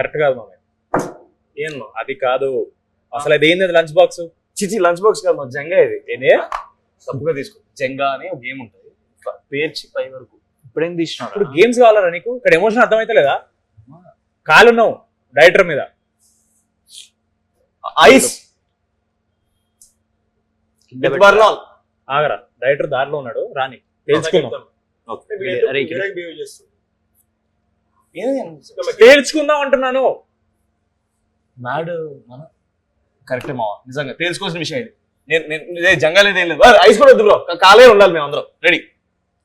Correct కాదు మామ. ఏం అది కాదు అసలు. అది ఏంది లంచ్ బాక్స్? చిచి లంచ్ బాక్స్ కాదు, జంగా ఇది. ఏంది తప్పుగా తీసుకో. జంగా అని ఒక గేమ్ ఉంటుంది, పేర్చి పై వరకు. ఇప్పుడేం తీసిన ఇప్పుడు గేమ్స్ కావాలరా నీకు? ఇక్కడ ఎమోషన్ అర్థమైతే లేదా? కాలున్నావు డైరెక్టర్ మీద. ఐస్ ఆగరా, డైరెక్టర్ దారిలో ఉన్నాడు, రాని తెలుసుకుందాం. తేల్చుకుందాం అంటున్నాను. నాడు మన కరెక్టే మావా, నిజంగా తేల్చుకోవాల్సిన విషయం ఇది. నేను జంగా లేదు, ఏం లేదు. ఐస్ కూడా వద్దు బ్రో, కాలే ఉండాలి. మేము అందరం రెడీ.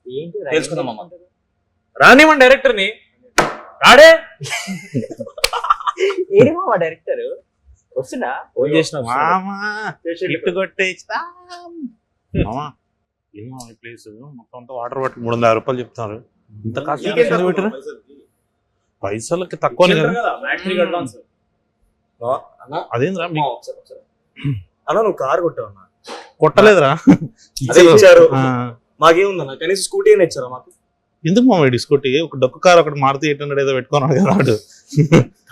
ఏంటి తెలుసుకుందాం అమ్మ. రానివ్వండి డైరెక్టర్ ని. రాడే ఏడి మామ డైరెక్టర్ వస్తున్నా? ఫోన్ చేసిన గిఫ్ట్ కొట్టేస్తా. ఏమో ఈ ప్లేస్ మొత్తం అంతా వాటర్ పట్టి 360 రూపాయలు చెప్తారు. ఇంత కాస్ట్ పెట్టారు. పైసలకి తక్కువ అదేంద్రా అలా నువ్వు కారు కొట్టావు అన్న? కొట్టలేదురా, ఇచ్చారు. మాకేముందన్న, కనీసం స్కూటీ అయినా ఇచ్చారా మాకు? ఎందుకు మా వీడి స్కూటీ? ఒక డొక్క కారు ఒకటి మారుతి 800 ఏదో పెట్టుకున్నాడు కదా వాడు.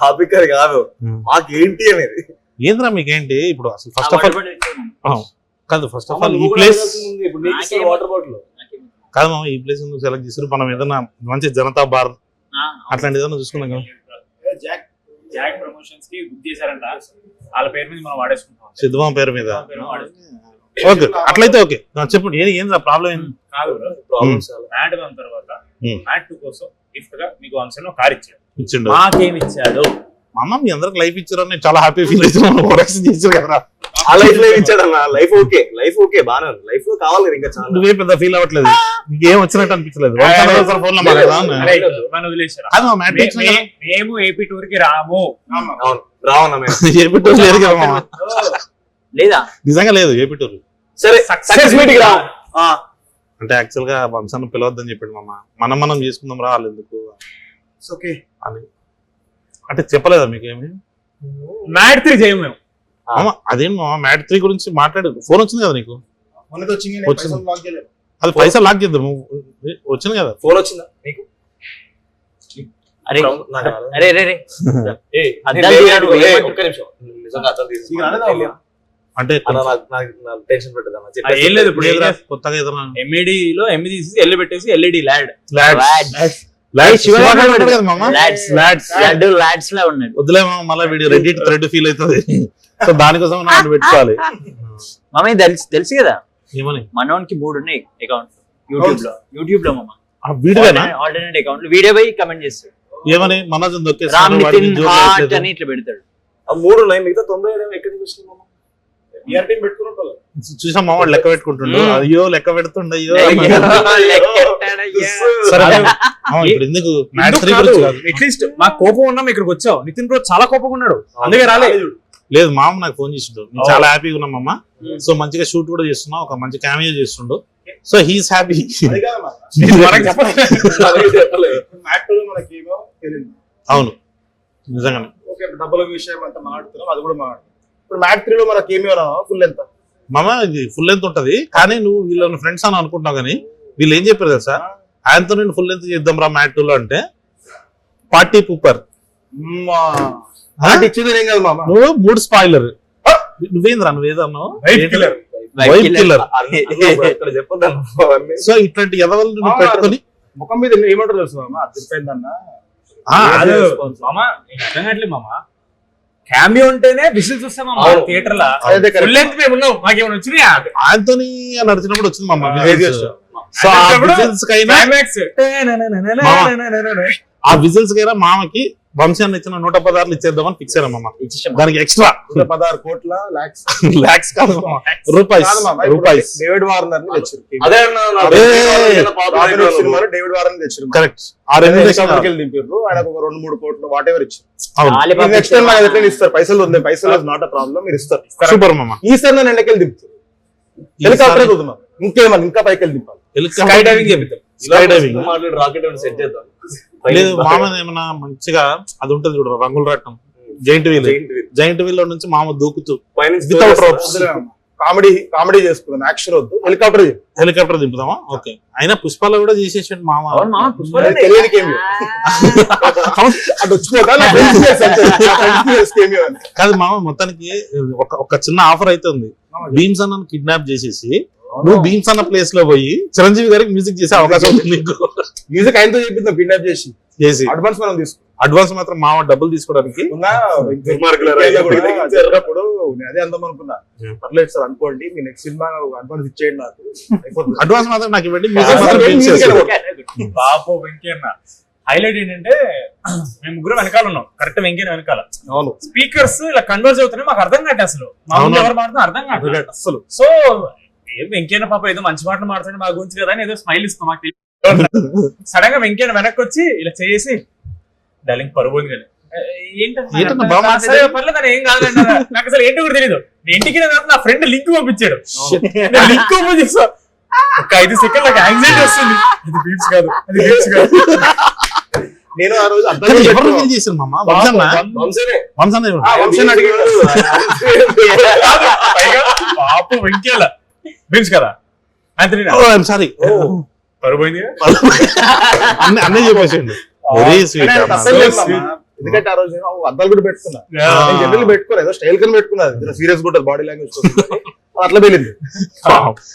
టాపిక్ అది కాదు, మాకేంటి అనేది. ఏంద్రా మీకేంటి ఇప్పుడు? అసలు ఫస్ట్ ఆఫ్ ఆల్ కాదు, ఫస్ట్ ఆఫ్ ఆల్ ఈ ప్లేస్ వాటర్ బాటిల్ కాదు మామ. ఈ ప్లేస్ నువ్వు సెలెక్ట్ చేసారు, మనం ఏదైనా మంచి జనతా బార్ అట్లాంటి ఏదైనా చూసుకున్నాం కదా. జాక్ ప్రమోషన్స్ కి బుక్ చేశారంట, వాళ్ళ పేరు మీద మనం వాడేసుకుంటాం. సిద్ధమా పేరు మీద. ఓకే, అట్లయితే ఓకే. చెప్పండి ఏంద్రా ప్రాబ్లం ఏంది? కాదు మ్యాట్ వన్ తర్వాత మ్యాట్ 2 కోసం గిఫ్ట్ గా మీకు వంశంలో కార్ ఇచ్చాడు. ఇచ్చిండు. మాకేమి ఇచ్చాడు? మామ మీ అందరికి లైఫ్ ఇచ్చారని చాలా హ్యాపీ ఫీల్ అవుతున్నాను. ప్రొడక్షన్ చేశారు కదా. ఆ లైఫ్ లో ఇచ్చాడు అన్న. లైఫ్ ఓకే, లైఫ్ ఓకే, బానే ఉంది. లైఫ్ లో కావాలి కదా ఇంకా చాలా. నువ్వే పెద్ద ఫీల్ అవ్వట్లేదు, నీకేం వచ్చినట్టు అనిపించలేదు. ఫోన్ లో మేము ఏపీ టూర్ కి రాము. రావన్నా మేము ఏపీ టూర్ లేదు కదా మామ. లేదా? నిజంగా లేదు ఏపీ టూర్. సరే సక్సెస్ మీటింగ్ రా. అంటే యాక్చువల్ గా వంశాన్ని పిలవద్దని చెప్పాడు మామ. మనం చేసుకుందాం రా, వాళ్ళు ఎందుకు అని అంటే చెప్పలేదా మీకేమి? మ్యాట్ 3 చేయము మేము. అదేం మామ, మ్యాట్ 3 గురించి మాట్లాడు. ఫోన్ వచ్చింది కదా నీకు? వచ్చింది. అది పైసలు లాక్ చేద్దాం. వచ్చింది కదా ఫోన్ వచ్చిందా నీకు? అరే అరే అరే ఒక్క నిమిషం, నిజంగా అర్థం తీసి అంటే టెన్షన్ పెట్టదమ్మా. ఏం లేదు, ఇప్పుడు కొత్తగా ఏదైనా ఎంఈడి లో ఎంఈ తీసి ఎల్లు పెట్టేసి ఎల్ఈడి ల్యాడ్ వద్దులే మళ్ళీ వీడియో రెడ్డిట్ థ్రెడ్ ఫీల్ అవుతుంది. సో దానికోసం నాకు పెట్టుకోవాలి. మామ తెలుసు కదా ఏమని? మనోనికి 3 ఉన్నాయి అకౌంట్ యూట్యూబ్ లో మామ. వీడియోనా? ఆల్టర్నేట్ అకౌంట్ వీడియో పోయి కమెంట్ చేస్తాడు. ఏమని? మనోజ్ రామ్ నితిన్ హార్ట్ అని ఇట్లా పెడతాడు. 3 ఉన్నాయి, మిగతా 90 ఎక్కడి నుంచి వచ్చింది మామ? చూసా మామ లెక్క పెట్టుకుంటుండు. అయ్యో లెక్క పెడుతుండ. అయ్యో ఇప్పుడు ఎందుకు అట్లీస్ట్ మాకు కోపం ఉన్నా ఇక్కడికి వచ్చావు. నితిన్ బ్రో చాలా కోపంగా ఉన్నాడు, అందుకే రాలేదు. లేదు మామ నాకు ఫోన్ చేసిండు, నేను చాలా హ్యాపీగా ఉన్నాం అమ్మ. సో మంచిగా షూట్ కూడా చేస్తున్నాం, ఒక మంచి క్యామియో చేస్తుండు. So he's happy. అవును నిజంగానే. డబ్బుల విషయం అంతా మాట్లాడుతున్నాం, అది కూడా మాట్లాడుతున్నాం. ఇప్పుడు మ్యాట్ 3 లో మనకి ఏమి ఫుల్ ఎంత మామ? ఇది ఫుల్ లెంత్ ఉంటది, కానీ నువ్వు వీళ్ళని ఫ్రెండ్స్ అని అనుకుంటున్నావు. కానీ వీళ్ళు ఏం చెప్పారు కదా సార్, ఆయనతో నేను ఫుల్ లెంత్ చేద్దాం రా మ్యాట్ 2 లో అంటే పార్టీ పూపర్ ఇచ్చింది ఏం కాదు మామ. నువ్వు 3 స్పాయిలర్. నువ్వేంద్రా నువ్వేదన్నావు? సో ఇట్లాంటి ఎదవలు నువ్వు పెట్టుకొని ముఖం మీద ఏమంటారు తెలుసు మామ? అర్థమైందన్న మామ. క్యామియో ఉంటేనే విజిల్స్ వస్తాం థియేటర్ లో. మాకేమైనా వచ్చినాయా? ఆయనతోని నడిచినప్పుడు వచ్చింది మామ. సో ఆ విజిల్స్ కైనా మామకి వంశాన్ని ఇచ్చిన 116 ఇచ్చేద్దామని ఫిక్స్ అయ్యాం మామ. దానికి ఎక్స్ట్రా 116 కోట్ల లాక్స్ కాదు రూపాయస్. డేవిడ్ వార్నర్ ని తెచ్చారు. డేవిడ్ వార్నర్ తెచ్చారు. కరెక్ట్. దింపారు. ఆయనకు ఒక 2-3 కోట్లు వాట్ ఎవర్ ఇచ్చారు. నెక్స్ట్ టైం నాకు ఎట్లా ఇస్తారు? పైసలు ఉంది, పైసలు నాట్ అ ప్రాబ్లం, మీరు ఇస్తారు. సూపర్ మామ. ఈసారి నేను ఎండకెళ్ళి దింపుతారు. హెలికాప్టర్ చూద్దాం, ఇంకేమన్నా ఇంకా పైకి వెళ్ళి దింపాలి. స్కై డైవింగ్ చెప్తాం. స్కై డైవింగ్ రాకెట్ సెట్ చేద్దాం. లేదు మామ, ఏమన్నా మంచిగా అది ఉంటది చూడ, రంగులు రాటం, జైంట్ వీల్ లో నుంచి మామ దూకుతూ వితౌట్ రోప్స్ కామెడీ చేసుకుందాం, యాక్షన్ వద్దు, హెలికాప్టర్ దింపుదామా? ఓకే. అయినా పుష్పాలు కూడా చేసేసాడు మామ. అవును మామ, పుష్పలు తెలియని cameo. అటు వచ్చిపోతా నా friends cameo అని. కాదు మామ, మొత్తానికి ఒక చిన్న ఆఫర్ అయితే ఉంది. భీమ్స్ అన్న కిడ్నాప్ చేసేసి నువ్వు భీమ్స్ అన్న ప్లేస్ లో పోయి చిరంజీవి గారికి మ్యూజిక్ చేసే అవకాశం ఉంది నీకు. మ్యూజిక్ ఆయనతో చెప్పిందాం కిడ్నాప్ చేసి అడ్వాన్స్ మనం తీసుకున్నాం. అడ్వాన్స్ మాత్రం మామ డబ్బులు తీసుకోవడానికి జరిగినప్పుడు నేను అదే అందాం అనుకున్నా. పర్లేదు సార్ అనుకోండి, మీ నెక్స్ట్ సినిమా అడ్వాన్స్ ఇచ్చేయండి నాకు, అడ్వాన్స్ మాత్రం నాకు ఇవ్వండి, మ్యూజిక్ మాత్రం భీమ్స్ చేస్తాను. బాబు వెంకన్న హైలైట్ ఏంటంటే మేము ముగ్గురు వెనకాల ఉన్నాం, కరెక్ట్ వెంకన్న వెనకాల. అవును. స్పీకర్స్ ఇలా కన్వర్జ్ అవుతున్నాయి, మాకు అర్థం కాదు అసలు మా ముందు ఎవరు మాట్లాడుతున్నా అర్థం కాదు అసలు. సో ఏం వెంకన్న పాప ఏదో మంచి మాటలు మాట్లాడి మా గురించి కదా అని ఏదో స్మైల్ ఇస్తాం మాకు. సడన్ గా వెంకన్న వెనక్కి వచ్చి ఇలా చేసి డార్లింగ్ పరువు ఉంది కానీ ఏంటన్నా బాగా మాట్లాడారు? పర్లేదు అని ఏం కాదండి, నాకు అసలు ఏంటో కూడా తెలియదు. నేను ఇంటికి నా ఫ్రెండ్ లింక్ పంపించాడు, లింక్ ఓపెన్ చేసా, ఒక 5 సెకండ్ నాకు యాంగ్జైటీ వస్తుంది, అది బీట్స్ కాదు, అది బీట్స్ కాదు. నేను ఆ రోజు కానీ ఎవరు రివీల్ చేశారు మామ? వంశన్న పాప వెంకయ్య బీట్స్ కదా సారీ పరువు పోయింది. అన్నీ చెప్పేసిండు. Very sweet. ఎందుకంటే ఆ రోజు అద్దాలు కూడా పెట్టుకున్నా, జనరల్ పెట్టుకోరు, ఏదో స్టైల్ కింద పెట్టుకున్నది, సీరియస్ కూడా బాడీ లాంగ్వేజ్ అట్లా వెళ్ళింది.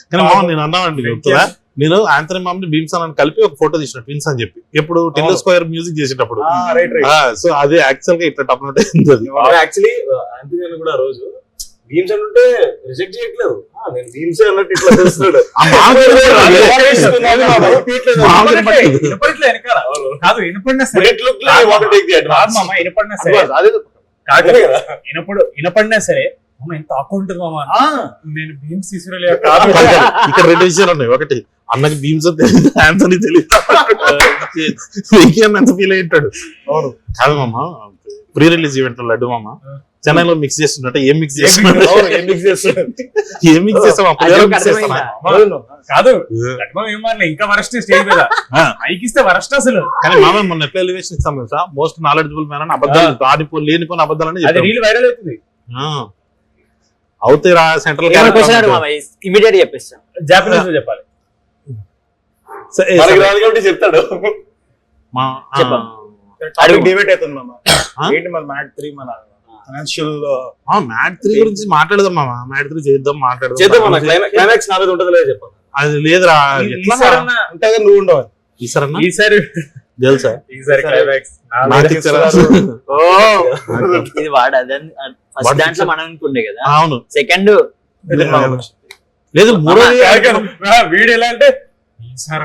కానీ మామ నేను అన్నానండి చెప్తున్నా, నేను ఆంథనీ మామ్ని భీమ్స్ అని కలిపి ఒక ఫోటో తీసిన ట్విన్స్ అని చెప్పి, ఎప్పుడు టిల్లు స్క్వేర్ మ్యూజిక్ చేసేటప్పుడు. సో అది యాక్చువల్ గా ఇట్లా టప్నట్టు అయింది. యాక్చువల్లీ ఆంథనీ కూడా ఆ రోజు భీమ్స్ అంటే రిజెక్ట్ చేయట్లేదు, నేను భీమ్స్ అన్నట్టు ఇట్లా తెలుస్తున్నాడు. కాదు వినపడినా సరే, వినపడినా సరే ఎంత ఆకువ ఉంటుంది మామ. నేను భీమ్స్ తీసుకురాలే ఇక్కడ 2 విషయాలు ఉన్నాయి. ఒకటి, అన్నకి భీమ్స్ తెలియదు, ఆంథనీ తెలియదు, ఎంత ఫీల్ అయ్యింటాడు. అవును కాదు మామ, ప్రీ రిలీజ్ ఈవెంట్ లడ్డు మామ చెన్నైలో మిక్స్ చేస్తున్నట్టు ఏం మిక్స్ చేస్తున్నాడు? ఏం మిక్స్ చేస్తావా? కాదు ఏం మాట్లా ఇంకా వరస్ట్ స్టేజ్ మీద ఐకిస్తే వరస్ట్ అసలు. కానీ మామ మొన్న ఎట్లా ఎలివేషన్ ఇస్తాం తెలుసా, మోస్ట్ నాలెడ్జబుల్ మ్యాన్ అని అబద్ధాలు లేనిపోయిన అబద్ధాలని అది రీల్ వైరల్ అవుతుంది. అవుతాయిరా సెంట్రల్ ఇమీడియట్ చెప్పేస్తాం, జాపనీస్ లో చెప్పాలి చెప్తాడు. డిబేట్ అవుతుంది మామ, ఏంటి మన మ్యాట్ 3 మన ఫైనాన్షియల్ మ్యాట్ 3 గురించి మాట్లాడదాం మామ. మ్యాట్ 3 చేద్దాం, మాట్లాడదాం. క్లైమాక్స్ నాది ఉంటది లేదు చెప్పాలి. అది లేదురా, అంటే నువ్వు ఉండవు ఈసారి తెలుసా? ఈసారి క్లైమాక్స్ ఇది వాడు ఫస్ట్ దాంట్లో మనం అనుకుండే కదా. అవును. సెకండ్ లేదు, మూడో వీడు ఎలా అంటే ఈసారి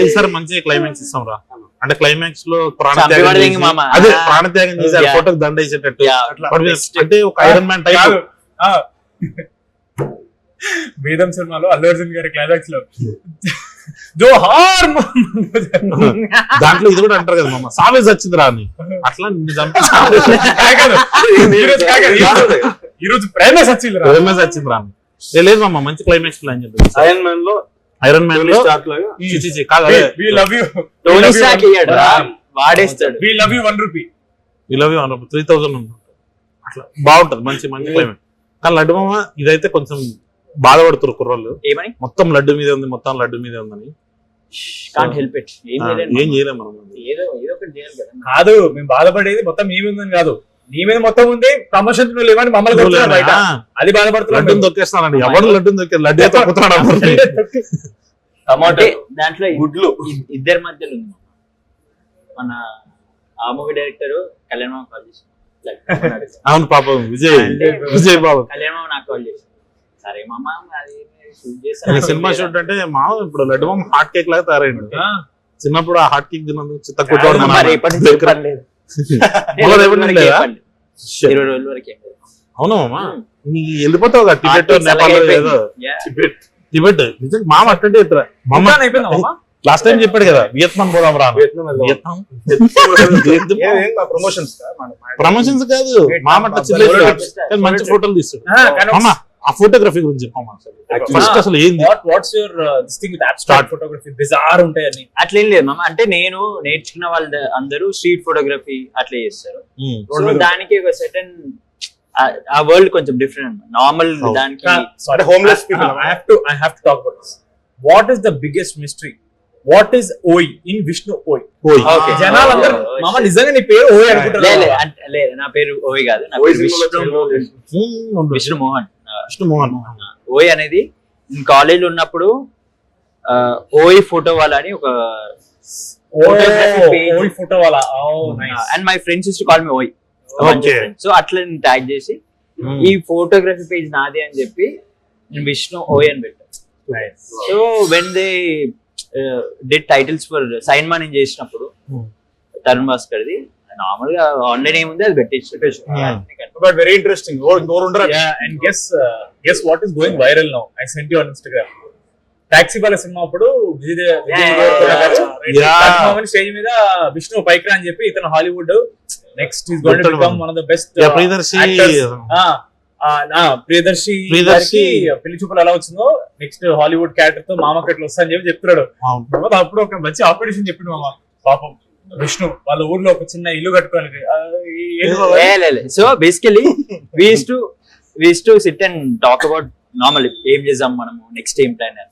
ఈసారి మంచిగా క్లైమాక్స్ ఇస్తాం రా. అంటే క్లైమాక్స్ లో అదే ప్రాణత్యాగం చేశారు, ఫోటోకి దండ వేసేటట్టు. అంటే ఒక ఐరన్ మ్యాన్ టైప్. వేదం సినిమాలో అల్లు అర్జున్ గారి క్లైమాక్స్ లో జోహార్ దాంట్లో ఇది కూడా అంటారు కదా మామ, సావేజ్ వచ్చింది రా అని. అట్లా ఈరోజు ప్రేమేస్ వచ్చింది రా అని. లేదు మామ, మంచి క్లైమాక్స్ ప్లాన్ చేద్దాం. ఐరన్ మ్యాన్ లో వాడేస్తాడు we love you 1 rupee 3000 అట్లా బాగుంటది. మంచి క్లైమాక్స్. కానీ లడ్డు మామ ఇదైతే కొంచెం బాధపడుతున్నారు కుర్రోళ్ళు, ఏమని మొత్తం లడ్డు మీద ఉంది, మొత్తం లడ్డు మీద ఉందని. ఏం చేయలేము మనం. కాదు మేము బాధపడేది మొత్తం మీ మీద ఉందని కాదు, నీ మీద మొత్తం ఉంది, ప్రమోషన్ లేవని మమ్మల్ని అది బాధపడుతున్నాడు. లడ్డుని తొక్కేస్తానండి, ఎవరు లడ్డుని తొక్కే లడ్డు తొక్కుతున్నాడు. దాంట్లో గుడ్లు ఇద్దరి మధ్యలో ఉంది. మన ఆ మూవీ డైరెక్టర్ కళ్యాణ్ మామ కాల్ చేసి, అవును పాపం విజయ్ బాబు కళ్యాణ్ మామ నాకు కాల్ చేసి, సరే మామ సినిమా షూట్ అంటే మామ ఇప్పుడు లడ్డు మామ హాట్ కేక్ లాగా తయారైండు. చిన్నప్పుడు ఆ హాట్ కేక్ తిన్నందుకు చిత్త కొట్టేవాడు. 20 రోజుల వరకు అవునా మామ, నీ వెళ్ళిపోతావు టిబెట్ నేపాల్ ఏదో టిబెట్. నిజంగా మామ అట్టంటే లాస్ట్ టైం చెప్పాడు కదా, వియత్నాం పోదాం రా. ప్రమోషన్స్ కాదు మామ, మంచి ఫోటోలు తీస్తాడు. ఆ ఫోటోగ్రఫీ గురించి చెప్పమ్మా ఫస్ట్ అసలు ఏంది what's your this thing with abstract photography bizarre ఉంటాయని? అట్లేం లేదు మామ, అంటే నేను నేర్చుకున్న వాళ్ళు అందరూ స్ట్రీట్ ఫోటోగ్రఫీ అట్లా చేస్తారు. సో దానికి ఒక సెటన్ ఆ వరల్డ్ కొంచెం డిఫరెంట్ నార్మల్ దానికి. Homeless people. I have to talk about this. What is the biggest mystery? What is OI in Vishnu OI? Okay. జనాలందరూ మామ నిజంగా నీ పేరు ఓయ్ అనుకుంటారు. లేదు నా పేరు ఓయ్ కాదు, నా ఓయ్ పేరు సినిమాలో విష్ణు మోహన్. విష్ణుమోహన్ ఓయ్ అనేది కాలేజ్ లో ఉన్నప్పుడు ఓయ్ ఫోటో వాళ్ళ అని ఒక ఓయ్ ఫోటో వాళ్ళ. And my friends use to call me ఓయ్. Okay. సో అట్లా నేను ట్యాగ్ చేసి ఈ ఫోటోగ్రఫీ పేజ్ నాది అని చెప్పి నేను విష్ణు ఓయ్ అని పెట్టాను. So when they did titles for cinema నేను చేసినప్పుడు తరుణ్ భాస్కర్ది నార్మల్ గా ఆన్లైన్ ఏముంది అది పెట్టేసి but very interesting. and guess what is going viral now? I sent you on Instagram. Taxi వాళ్ళ సినిమా అప్పుడు స్టేజ్ మీద విష్ణు పైకి అని చెప్పి ఇతను Hollywood next is going to become one of the best Priyadarshi పెళ్లి చూపులు ఎలా వచ్చిందో నెక్స్ట్ హాలీవుడ్ క్యారెక్టర్ తో మామకట్లు వస్తా అని చెప్పి చెప్తున్నాడు. అప్పుడు ఒక మంచి ఆపరేషన్ చెప్పిండు మామ పాపం విష్ణు వాళ్ళ ఊర్లో ఒక చిన్న ఇల్లు కట్టుకోవాలి. So basically we use to sit and talk about normal ఏం చేద్దాం మనము నెక్స్ట్ ఏం ప్లాన్ అని.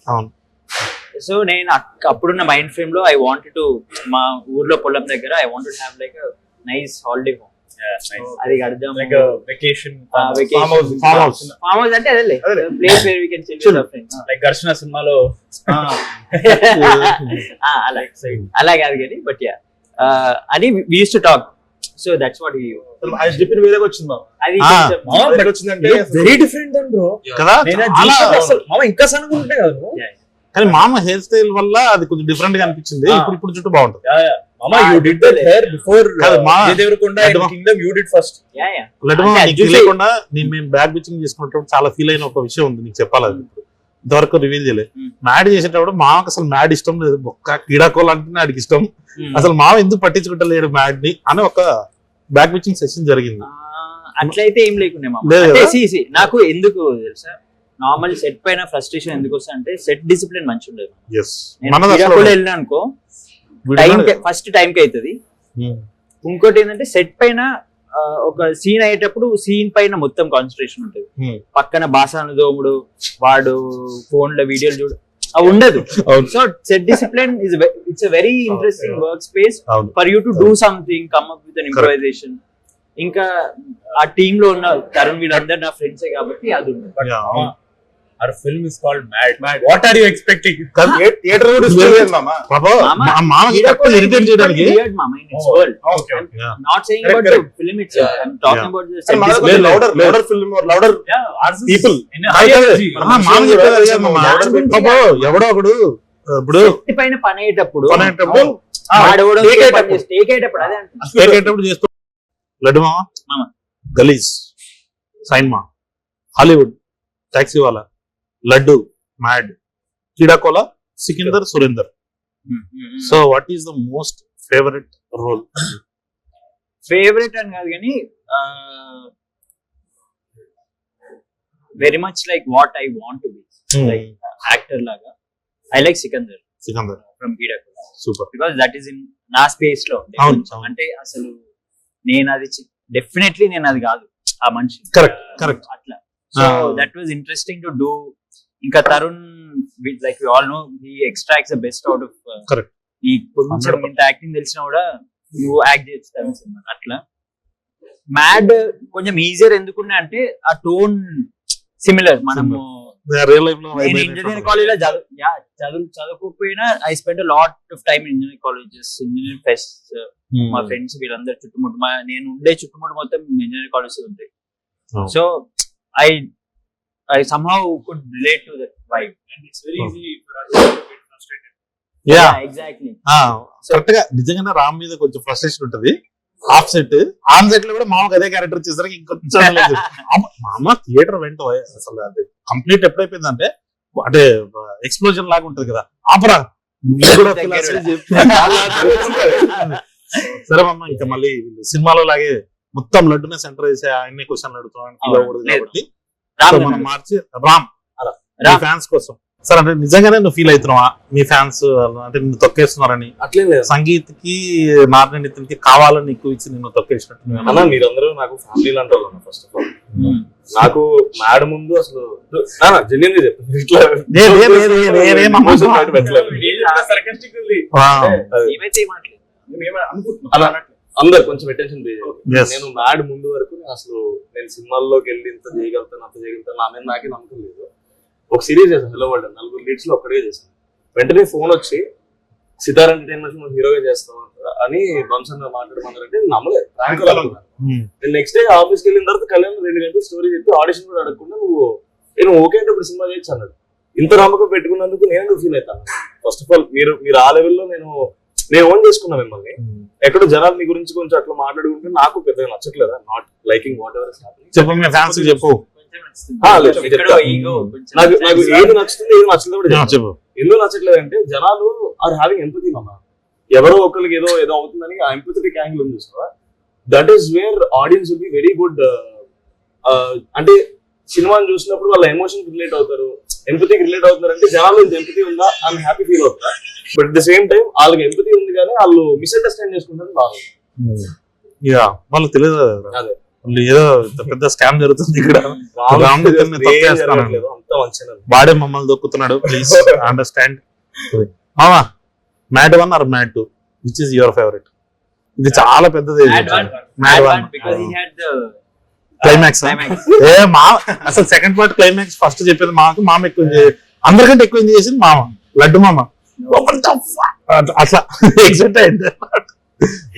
సో నేను అప్పుడున్న మైండ్ ఫ్రేమ్ లో ఐ వాంట్ టు మా ఊర్లో పొలం దగ్గర I want to have like nice holiday home. అది కడదాం లైక్ వెకేషన్ ఫామ్ హౌస్ అంటే అదే place where we can chill with our friends like Gharshana సినిమాలో అలా కాదు కానీ బట్ యా అని we use to talk. So that's what we చెప్పిన వేరే వచ్చింది అది వచ్చిందంటే వెరీ డిఫరెంట్ దెన్ బ్రో కదా. మామ ఇంకా సన్నగా ఉంటాయి కదా బ్రో. కానీ మామ హెయిర్ స్టైల్ వల్ల అది కొంచెం డిఫరెంట్ గా అనిపించింది. ఇప్పుడు చుట్టూ బాగుంటుంది. Mama, you did that hair before Vijay Deverakonda in Kingdom. You did first. తెలియకుండా నేను బ్యాక్ బిచ్చింగ్ చేసుకున్నప్పుడు చాలా ఫీల్ అయిన ఒక విషయం ఉంది, నీకు చెప్పాలి. అది ఇంతవరకు రివీల్ చేయలేదు. మ్యాడ్ చేసేటప్పుడు మామకు అసలు మ్యాడ్ ఇష్టం లేదు, ఒక్క క్రీడాకోలు అంటే ఆడికి ఇష్టం. అసలు మామ ఎందుకు పట్టించుకుంటలేడు మ్యాడ్ ని అని ఒక బ్యాక్ బిచ్చింగ్ సెషన్ జరిగింది. అట్లయితే ఏం లేకుండా నాకు ఎందుకు తెలుసా, నార్మల్ సెట్ పైన ఫ్రస్ట్రేషన్ ఎందుకు వస్తా అంటే సెట్ డిసిప్లిన్ మంచి ఉండదు. వెళ్ళినా అనుకో ఫస్ట్ టైం కి అవుతుంది. ఇంకోటి ఏంటంటే సెట్ పైన ఒక సీన్ అయ్యేటప్పుడు సీన్ పైన మొత్తం కాన్సన్ట్రేషన్ ఉంటుంది. పక్కన బాసాను దోముడు వాడు ఫోన్ లో వీడియోలు చూడు అవి ఉండదు. So set discipline it's very interesting work space for you to do something, come up with an improvisation. ఇంకా ఆ టీమ్ లో ఉన్న తరుణ్ వీళ్ళందరూ నా ఫ్రెండ్సే కాబట్టి అది ఉండదు. Our film is called Mad. What are you expecting? Theater కూడా ఇష్టలేదు మామ. మామ ఇరిటేట్ చేయడానికి. Okay. Not saying about the film itself. I'm talking about the louder film or louder people. మామ చెప్పేది ఎవడో ఒకడు ఇప్పుడు పైన పని అయ్యేటప్పుడు చేస్తూ లడ్డు మామ, గలీజ్, సైన్ మా, హాలీవుడ్, టాక్సీ వాలా, Laddu, mad, Kreedakola, Sikandar, Surender. So what is the most favourite role? Favourite అని కాదు కానీ very much like what I want to be like actor లాగా I like Sikandar from Kreedakola. Super. Because that is in నా స్పేస్ లో అంటే అసలు నేను అది డెఫినెట్లీ నేను అది కాదు ఆ మనిషి. కరెక్ట్ అట్లా. So that was interesting to do. ఇంకా Tarun like we all know he extracts the best out of. Correct. ఈ కొంచెం ఇంత యాక్టింగ్ తెలిసినా కూడా నువ్వు యాక్ట్ చేస్తాను సినిమా అట్లా. మ్యాడ్ కొంచెం ఈజియర్ ఎందుకున్నా అంటే ఆ టోన్ సిమిలర్. మనము ఇంజనీరింగ్ కాలేజ్ లో చదువుకోకపోయినా I spend lot of time in engineering colleges, engineering fest. మా ఫ్రెండ్స్ వీళ్ళందరూ చుట్టుముట్టు నేను ఉండే చుట్టుముట్టు మొత్తం ఇంజనీరింగ్ కాలేజెస్ ఉంటాయి. So I somehow could relate to that vibe, and it's very easy for us to get frustrated. Yeah, exactly. Correct గా నిజంగానే రామ్ మీద కొంచెం ఫ్రస్ట్రేషన్ ఉంటది. ఆఫ్ సెట్ ఆన్ సెట్ లో కూడా మామూలుగా అదే క్యారెక్టర్ వచ్చేసరికి ఇంకొంచెం మామ థియేటర్ వెంట అసలు అది కంప్లీట్ ఎప్పుడైపోయిందంటే అంటే ఎక్స్ప్లోజన్ లాగా ఉంటది కదా. ఆపరా సరే మామ, ఇంకా మళ్ళీ సినిమాలో లాగే మొత్తం లడ్డునే సెంటర్ చేసే ఆయన్ని క్వశ్చన్లు అడుగుతాం కాబట్టి సో మనం మార్చి రామ్ మీ ఫ్యాన్స్ కోసం సార్ అంటే నిజంగానే నువ్వు ఫీల్ అవుతున్నావా మీ ఫ్యాన్స్ అంటే నిన్ను తొక్కేస్తున్నారని అట్లేం లేదు సంగీత్ కి నారాయణ నితిన్కి కావాలని ఎక్కువ ఇచ్చి నిన్ను తొక్కేసినట్టు అన్న. మీరందరూ నాకు ఫ్యామిలీ లాంటి వాళ్ళు ఫస్ట్ ఆఫ్ ఆల్. నాకు మ్యాడ్ ముందు అసలు జెన్యున్ గా చెప్తాను ఇట్లా emotion బయట పెట్టలేదు. సర్కాస్టిక్ ఉంది. ఏమైతే ఏమంటలేదు. అలా అందరు కొంచెం అటెన్షన్ పే చేయాలి. Yes. నేను మ్యాడ్ ముందు వరకు అసలు నేను సినిమాల్లోకి వెళ్ళి ఇంత చేయగలుగుతాను అంత చేయగలుగుతాను నా మీద నాకే నమ్మకం లేదు. ఒక సిరీస్ చేశాను హలో వరల్డ్ 4 లీడ్స్ లో ఒక్కడే చేశాను. వెంటనే ఫోన్ వచ్చి సితార్ ఎంటర్టైన్మెంట్స్ నువ్వు హీరోగా చేస్తావు అని వంశన్ మాట్లాడమన్నారంటే నేను నమ్మలేదు. నేను నెక్స్ట్ డే ఆఫీస్కి వెళ్ళిన తర్వాత కళ్యాణ్ 2 గంటలు స్టోరీ చెప్పి ఆడిషన్ కూడా అడగకుండా నేను ఓకే అంటే ఇప్పుడు సినిమా చేయొచ్చు అన్నాడు. ఇంత నమ్మకం పెట్టుకున్నందుకు నేను ఫీల్ అవుతాను. ఫస్ట్ ఆఫ్ ఆల్ మీరు ఆ లెవెల్లో నేను ఓన్ చేసుకున్నా మిమ్మల్ని. ఎక్కడో జనాలు మీ గురించి కొంచెం అట్లా మాట్లాడుకుంటే నాకు పెద్దగా నచ్చట్లేదా, నాట్ లైకింగ్ వాట్ ఎవర్ చెప్పు మీ ఫ్యాన్స్ చెప్పు నాకు ఏది నచ్చుతుంది ఏది నచ్చలేదు కూడా చెప్తాను. చెప్పు ఎందుకు నచ్చట్లేదు అంటే జనాలు ఆర్ హ్యావింగ్ ఎంపతి అన్న. ఎవరో ఒకరికి ఏదో అవుతుందని ఆ ఎంపథెటిక్ యాంగిల్ ఉంది చూసావా, that is where audience will be very good. అంటే సినిమాని చూసినప్పుడు వాళ్ళ ఎమోషన్ రిలేట్ అవుతారు, ఎంపతికి రిలేట్ అవుతారు. అంటే జనాలు ఎంపతి ఉందా అని హ్యాపీ ఫీల్ అవుతారా. But at the same time వాళ్ళకి ఎంపతి ఉంది కానీ వాళ్ళు మిస్అండర్స్టాండ్ చేసుకుంటారు బాగా. యా వాళ్ళకి తెలియదు అదే వాళ్ళు ఏదో పెద్ద స్కామ్ జరుగుతుంది ఇక్కడ అంత మంచిగా వాడే మమ్మల్ని దొక్కుతున్నాడు. Please understand. మామా mad 1 or mad 2 which is your favourite? ఇది చాలా పెద్దది. Mad 1 because he had the climax ఏ మా అసలు సెకండ్ పార్ట్ క్లైమాక్స్ ఫస్ట్ చెప్పేది మామ ఎక్కువ అందరికంటే ఎక్కువ ఎంజాయ్ చేసింది మామ, లడ్డు మామ. అట్లా ఎక్సైట్ అయింది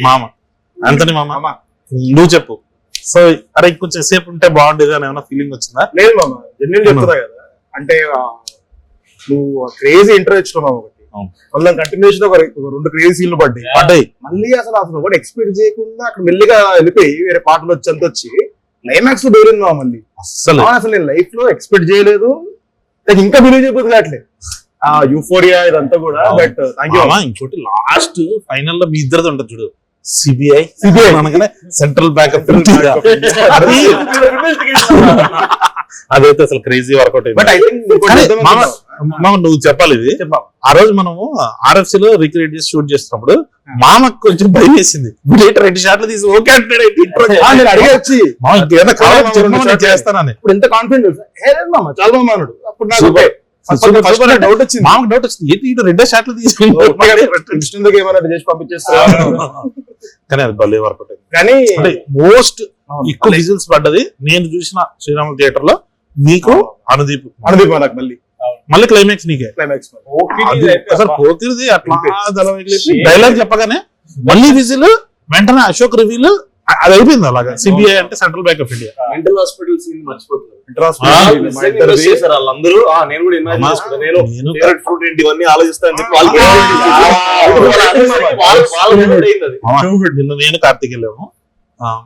మామ. అంతని మామ నువ్వు చెప్పు. సో అరే కొంచెం సేపు ఉంటే బాగుండేది అని ఏమైనా ఫీలింగ్ వచ్చిందా? లేదు మామ, జెన్యున్ చెప్తున్నా కదా. అంటే నువ్వు క్రేజీ ఇంటర్వ్యూ ఇచ్చినావు ఒకటి, మళ్ళీ కంటిన్యూషన్ ఒక 2 క్రేజీ సీన్లు పడ్డాయి. మళ్ళీ అసలు ఒకటి ఎక్స్పెక్ట్ చేయకుండా అక్కడ మెల్లిగా వెళ్ళిపోయి వేరే పాటలు వచ్చి క్లైమాక్స్ డోరింది మా మళ్ళీ. అసలు నేను లైఫ్ లో ఎక్స్పెక్ట్ చేయలేదు, నాకు ఇంకా బిలీవ్ చేయబోదు కావట్లేదు ఆ యూఫోరియా ఇదంతా కూడా. బట్ ఇంకోటి లాస్ట్ ఫైనల్ లో మీ ఇద్దరిది ఉంటుంది చూడు, సిబిఐ అనగానే సెంట్రల్ బ్యాంక్ ఆఫ్ ఇండియా, అదైతే అసలు క్రేజీ వర్కౌట్ అయింది. బట్ ఐ థింక్ మామ నువ్వు చెప్పాలి ఇది. ఆ రోజు మనము RFC లో రిక్రియేట్ చేసి షూట్ చేస్తున్నప్పుడు మామకు కొంచెం భయం వేసింది. 2 షాట్లు తీసి ఓకే అంటే నేను అడిగి వచ్చి ఇంకేదైనా కావాలి చేస్తానని ఇప్పుడు ఎంత కాన్ఫిడెంట్ మామ చాలా బాగా అన్నాడు. అప్పుడు నాకు డౌట్ వచ్చింది, మామకు డౌట్ వచ్చింది ఏంటి 2 షాట్లు తీసుకుంటే ఏమైనా చేసి పంపించేస్తా. కానీ అది భలే వర్కౌట్ అయింది. కానీ మోస్ట్ ఎక్కువ విజిల్స్ పడ్డది నేను చూసిన శ్రీరామ థియేటర్ లో నీకు అనుదీప్ నాకు మళ్ళీ క్లైమాక్స్ నీకే. క్లైమాక్స్ అసలు కోకిరిది అట్లా డైలాగ్ చెప్పగానే మళ్ళీ విజిల్ వెంటనే అశోక్ రివ్యూలు అది అయిపోయింది. అలాగా సిబిఐ అంటే central bank of India. Mental hospital scene మర్చిపోతున్నారు వాళ్ళందరూ. నేను కూడా ఇమాజిన్ చేసుకుంటాను, నేను ఫేవరెట్ ఫ్రూట్ ఏంటి ఇవన్నీ ఆలోచిస్తాను చెప్పి నిన్న నేను కార్తీక్ వెళ్ళాము